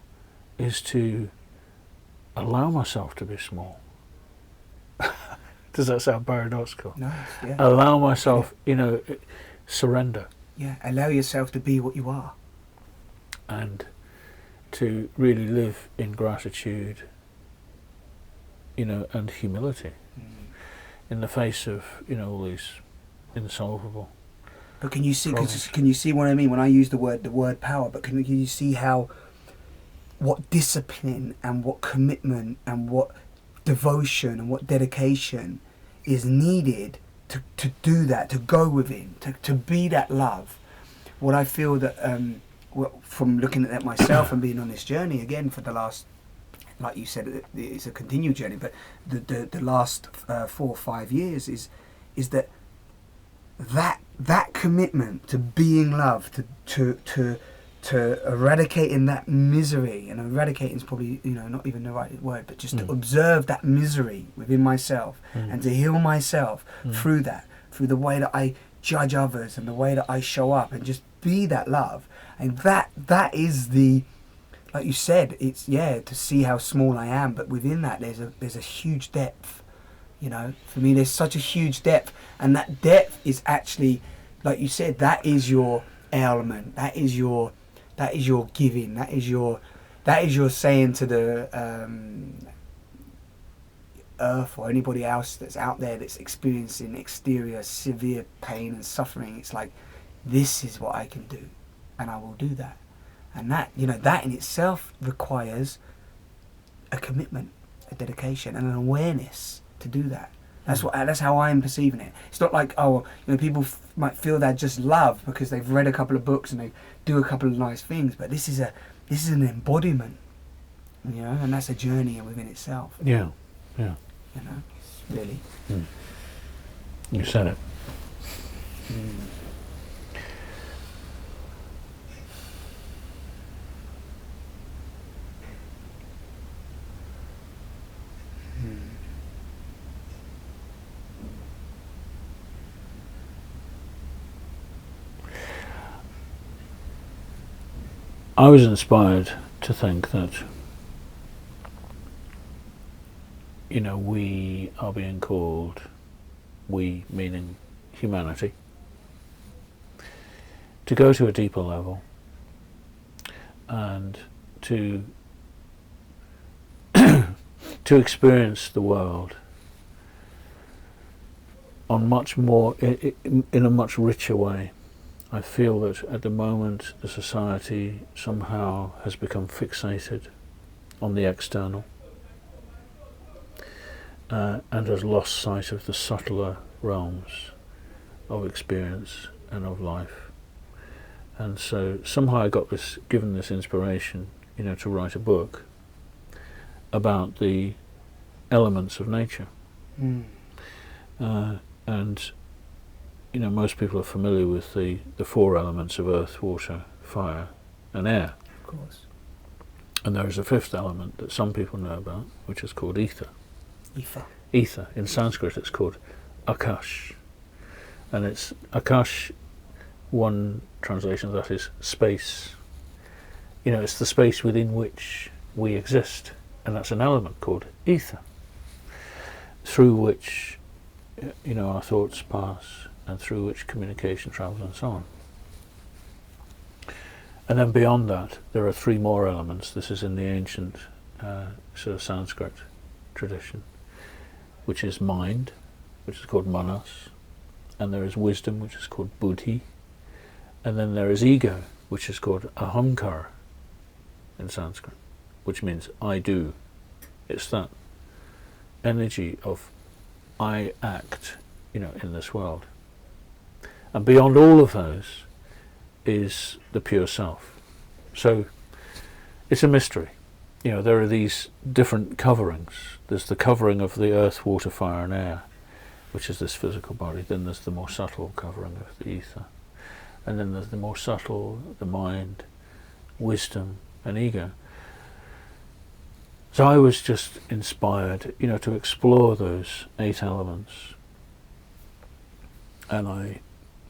is to allow myself to be small. Does that sound paradoxical? No, yeah. Allow myself, surrender. Yeah, allow yourself to be what you are. And to really live in gratitude, and humility in the face of, all these insolvable. But can you see? Problems. Can you see what I mean when I use the word power? But can you see how what discipline and what commitment and what devotion and what dedication is needed to do that, to go within, to be that love? What I feel that from looking at that myself and being on this journey again for the last, like you said, it's a continued journey, but the last 4 or 5 years is that commitment to being love, to eradicating that misery, and eradicating is probably not even the right word, but just to observe that misery within myself and to heal myself through that, through the way that I judge others and the way that I show up, and just be that love. And that is the, like you said, it's to see how small I am, but within that there's a huge depth. For me there's such a huge depth, and that depth is actually, like you said, that is your ailment, that is your giving, that is your saying to the earth or anybody else that's out there that's experiencing exterior severe pain and suffering. It's like, this is what I can do, and I will do that. And that that in itself requires a commitment, a dedication, and an awareness to do that. That's how I'm perceiving it. It's not like, people might feel that just love because they've read a couple of books and they do a couple of nice things, but this is an embodiment, and that's a journey within itself. Yeah. It's really. You said it. I was inspired to think that, we are being called, we meaning humanity, to go to a deeper level and to experience the world on much more, in a much richer way. I feel that at the moment the society somehow has become fixated on the external and has lost sight of the subtler realms of experience and of life. And so somehow I got given this inspiration, to write a book about the elements of nature. And most people are familiar with the 4 elements of earth, water, fire and air. Of course. And there is a 5th element that some people know about, which is called ether. Ether. In Sanskrit it's called Akash. And it's Akash, one translation of that is space. It's the space within which we exist. And that's an element called ether, through which our thoughts pass, and through which communication travels, and so on. And then beyond that, there are 3 more elements. This is in the ancient sort of Sanskrit tradition, which is mind, which is called manas, and there is wisdom, which is called buddhi, and then there is ego, which is called ahamkara in Sanskrit, which means I do. It's that energy of I act, in this world. And beyond all of those is the pure self. So it's a mystery. There are these different coverings. There's the covering of the earth, water, fire and air, which is this physical body. Then there's the more subtle covering of the ether. And then there's the more subtle, the mind, wisdom and ego. So I was just inspired, to explore those 8 elements. And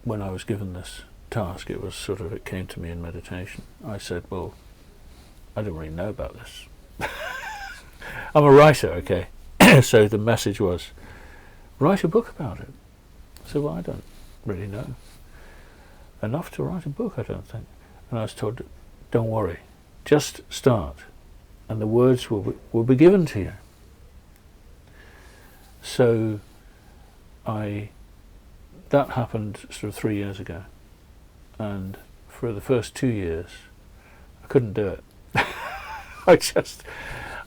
when I was given this task, it came to me in meditation. I said, well, I don't really know about this. I'm a writer, okay? So the message was, write a book about it. I said, well, I don't really know enough to write a book, I don't think. And I was told, don't worry, just start, and the words will be given to you. So that happened sort of 3 years ago, and for the first 2 years, I couldn't do it.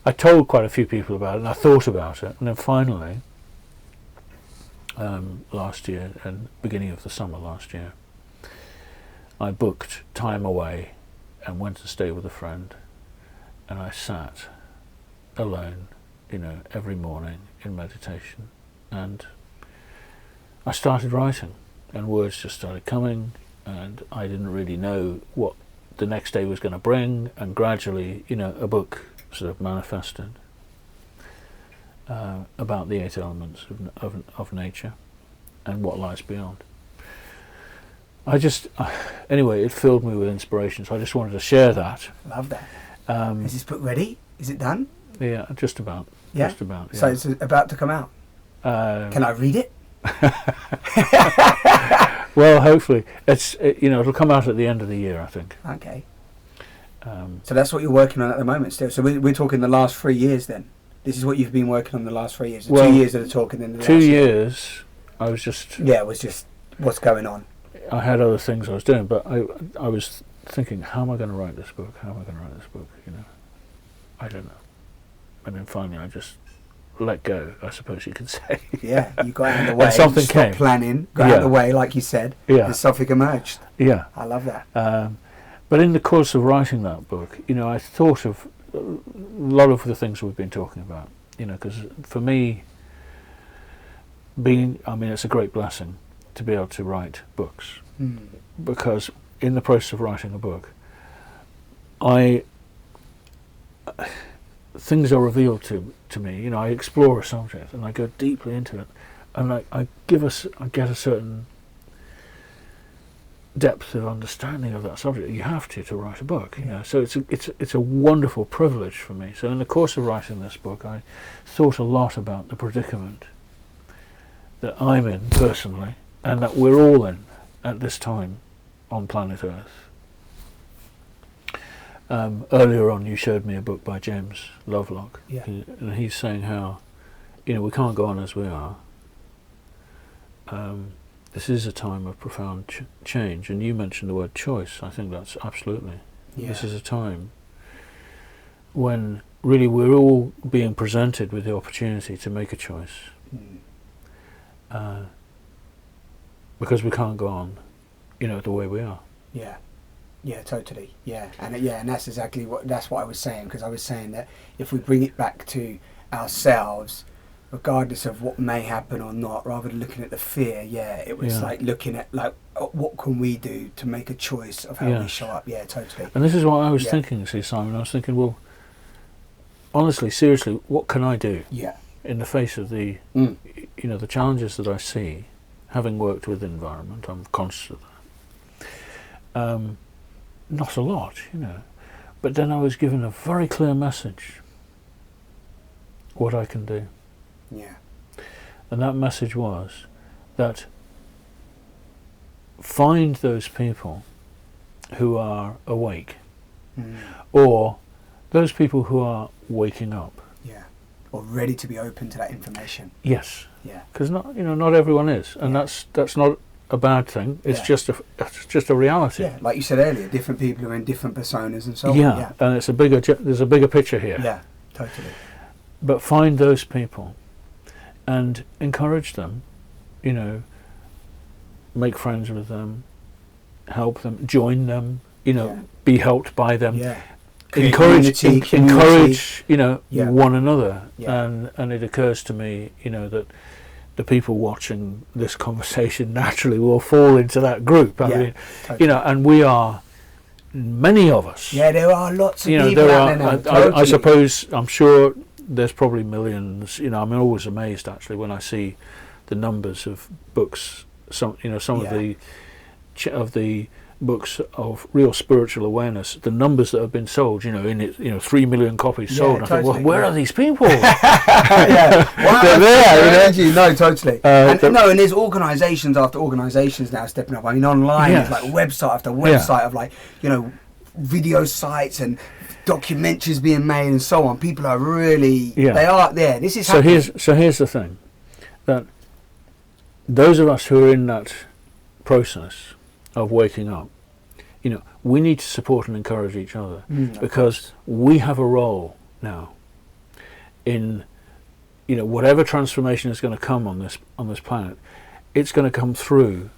I told quite a few people about it, and I thought about it, and then finally, last year, and beginning of the summer last year, I booked time away and went to stay with a friend, and I sat alone, every morning in meditation, and I started writing, and words just started coming, and I didn't really know what the next day was going to bring, and gradually, a book sort of manifested about the 8 elements of nature and what lies beyond. Anyway, it filled me with inspiration, so I just wanted to share that. Love that. Is this book ready? Is it done? Yeah, just about. Yeah? Just about, yeah. So it's about to come out. Can I read it? Well, hopefully. It'll come out at the end of the year, I think. Okay. So that's what you're working on at the moment still. So we're talking the last 3 years then? This is what you've been working on the last 3 years? Well, 2 years of the talk and then the 2 last year. years, I was just... Yeah, it was just what's going on. I had other things I was doing, but I was thinking, how am I going to write this book? How am I going to write this book? I don't know. And then finally I just let go, I suppose you could say. Yeah, you got out of the way. And something stopped came. Planning, got out of the way, like you said, and something emerged. Yeah. I love that. But in the course of writing that book, I thought of a lot of the things we've been talking about, because for me, it's a great blessing to be able to write books, because in the process of writing a book, things are revealed to me. I explore a subject and I go deeply into it, and I get a certain depth of understanding of that subject. You have to write a book. So it's a wonderful privilege for me. So in the course of writing this book, I thought a lot about the predicament that I'm in personally, and that we're all in at this time on planet Earth. Earlier on, you showed me a book by James Lovelock, and he's saying how, we can't go on as we are. This is a time of profound change, and you mentioned the word choice. I think that's absolutely. Yeah. This is a time when really we're all being presented with the opportunity to make a choice, because we can't go on, the way we are. Yeah. Yeah, totally. Yeah, and that's exactly what I was saying, because I was saying that if we bring it back to ourselves, regardless of what may happen or not, rather than looking at the fear, it was like looking at what can we do to make a choice of how we show up. Yeah, totally. And this is what I was thinking, Simon. I was thinking, well, honestly, seriously, what can I do? Yeah. In the face of the, the challenges that I see, having worked with the environment, I'm conscious of that. Not a lot, but then I was given a very clear message what I can do. Yeah. And that message was that find those people who are awake, or those people who are waking up. Yeah. Or ready to be open to that information. Yes. Yeah. Because not everyone is, and that's not a bad thing. It's just a reality. Yeah, like you said earlier, different people are in different personas and so on. Yeah, and there's a bigger picture here. Yeah, totally. But find those people and encourage them, make friends with them, help them, join them, be helped by them. Yeah. Encourage one another. Yeah. And it occurs to me, that the people watching this conversation naturally will fall into that group. I mean, totally. And we are, many of us. Yeah, there are lots of people out there now. Totally. I suppose, I'm sure there's probably millions. I'm always amazed actually when I see the numbers of books. Some of the books of real spiritual awareness, the numbers that have been sold, 3 million copies sold. Totally. I think, well, where are these people? They're there. No, totally. And there's organisations after organisations now stepping up. I mean, online, it's like website after website of video sites and documentaries being made and so on. People are really, they are there. This is happening. So here's the thing, that those of us who are in that process of waking up, we need to support and encourage each other, because we have a role now in, whatever transformation is going to come on this planet. It's going to come through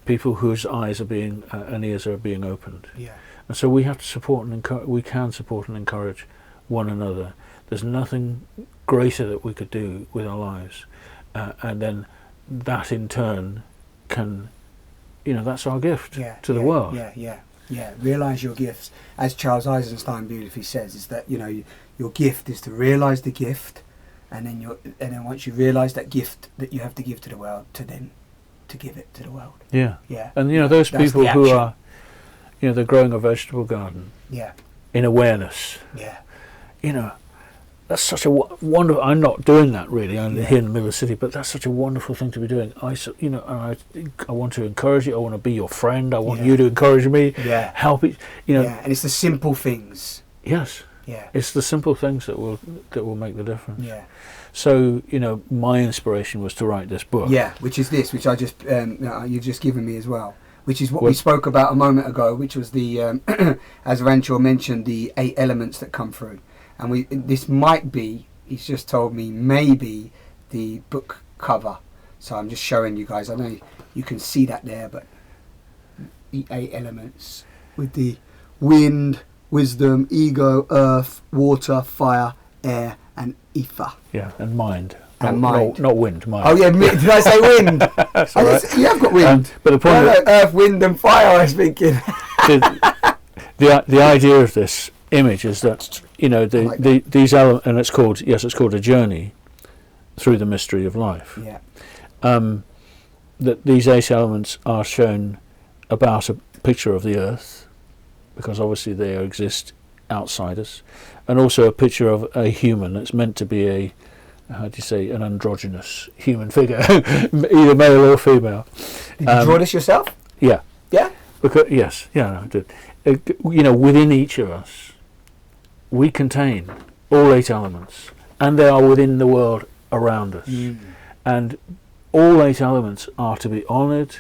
people whose eyes are being and ears are being opened. Yeah. And so we have to support and we can support and encourage one another. There's nothing greater that we could do with our lives, and then that in turn can, that's our gift to the world. Yeah. Realise your gifts, as Charles Eisenstein beautifully says, is that your gift is to realise the gift, and then once you realise that gift that you have to give to the world, to give it to the world. Yeah. Yeah. And those people who are, they're growing a vegetable garden. Yeah. In awareness. Yeah. That's such a wonderful. I'm not doing that really. I'm here in the middle of the city, but that's such a wonderful thing to be doing. I want to encourage you. I want to be your friend. I want you to encourage me. Yeah. Help it. Yeah. And it's the simple things. Yes. Yeah. It's the simple things that will make the difference. Yeah. So my inspiration was to write this book. Yeah, which is this, which I just you've just given me as well, which is what we spoke about a moment ago, which was the as Ranchor mentioned, the 8 elements that come through, and this might be, he's just told me, maybe the book cover. So I'm just showing you guys. I know you can see that there, but the 8 elements with the wind, wisdom, ego, earth, water, fire, air, and ether. Yeah, and mind. And mind. Not wind, mind. Oh yeah, did I say wind? That's all right. You have got wind. But the point earth, wind and fire, I was thinking. the idea of this image is that, these elements, and it's called a journey through the mystery of life. Yeah. That these 8 elements are shown about a picture of the earth, because obviously they exist outside us, and also a picture of a human that's meant to be an androgynous human figure, either male or female. Did you draw this yourself? Yeah. Yeah? Yes, I did. Within each of us, we contain all 8 elements, and they are within the world around us. And all 8 elements are to be honoured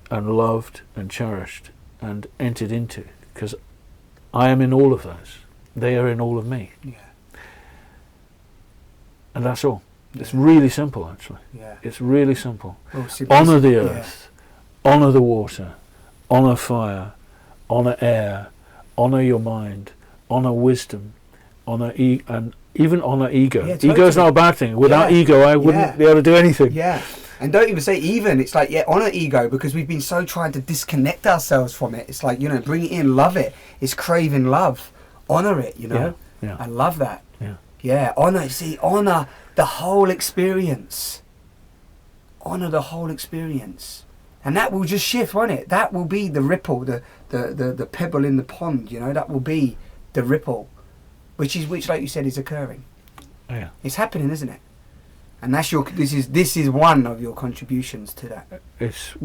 and loved and cherished and entered into, because I am in all of those. They are in all of me. Yeah. And that's all. It's really simple, actually. Yeah. It's really simple. Well, Honour the earth, honour the water, honour fire, honour air, honour your mind, honour wisdom, honour and even honour ego. Yeah, totally. Ego is not a bad thing. Without ego, I wouldn't be able to do anything. Yeah. And don't even say even. It's like, honour ego, because we've been so trying to disconnect ourselves from it. It's like, bring it in, love it. It's craving love. Honour it, Yeah. I love that. Yeah. Yeah, honour the whole experience. Honour the whole experience. And that will just shift, won't it? That will be the ripple, the pebble in the pond, that will be the ripple. Which, like you said, is occurring. Yeah. It's happening, isn't it? And that's this is one of your contributions to that. It's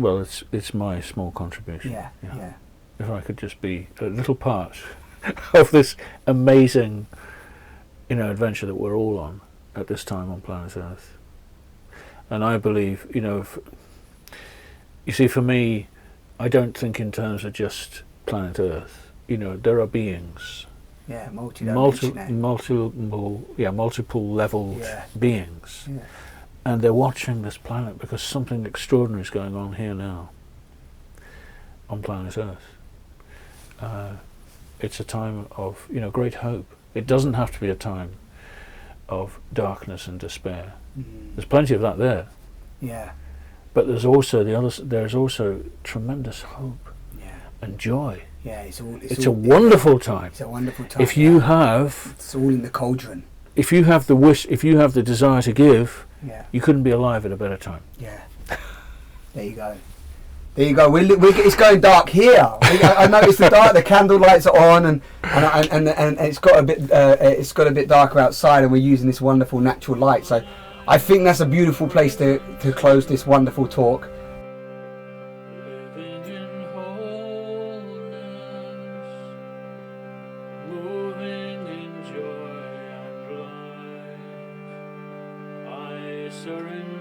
my small contribution. Yeah. If I could just be a little part of this amazing, adventure that we're all on at this time on planet Earth. And I believe, you see, for me, I don't think in terms of just planet Earth. There are beings. Yeah, multiple leveled beings. Yeah. And they're watching this planet because something extraordinary is going on here now on planet Earth. It's a time of great hope. It doesn't have to be a time of darkness and despair. There's plenty of that there. Yeah. But there's also there's also tremendous hope and joy. Yeah, it's a wonderful time. It's a wonderful time. If you have, it's all in the cauldron. If you have the wish, if you have the desire to give, Yeah. you couldn't be alive at a better time. Yeah. There you go. There you go. It's going dark here. I noticed the candle lights are on, and it's got a bit darker outside, and we're using this wonderful natural light. So, I think that's a beautiful place to close this wonderful talk. Living in wholeness, moving in joy and light. I surrender.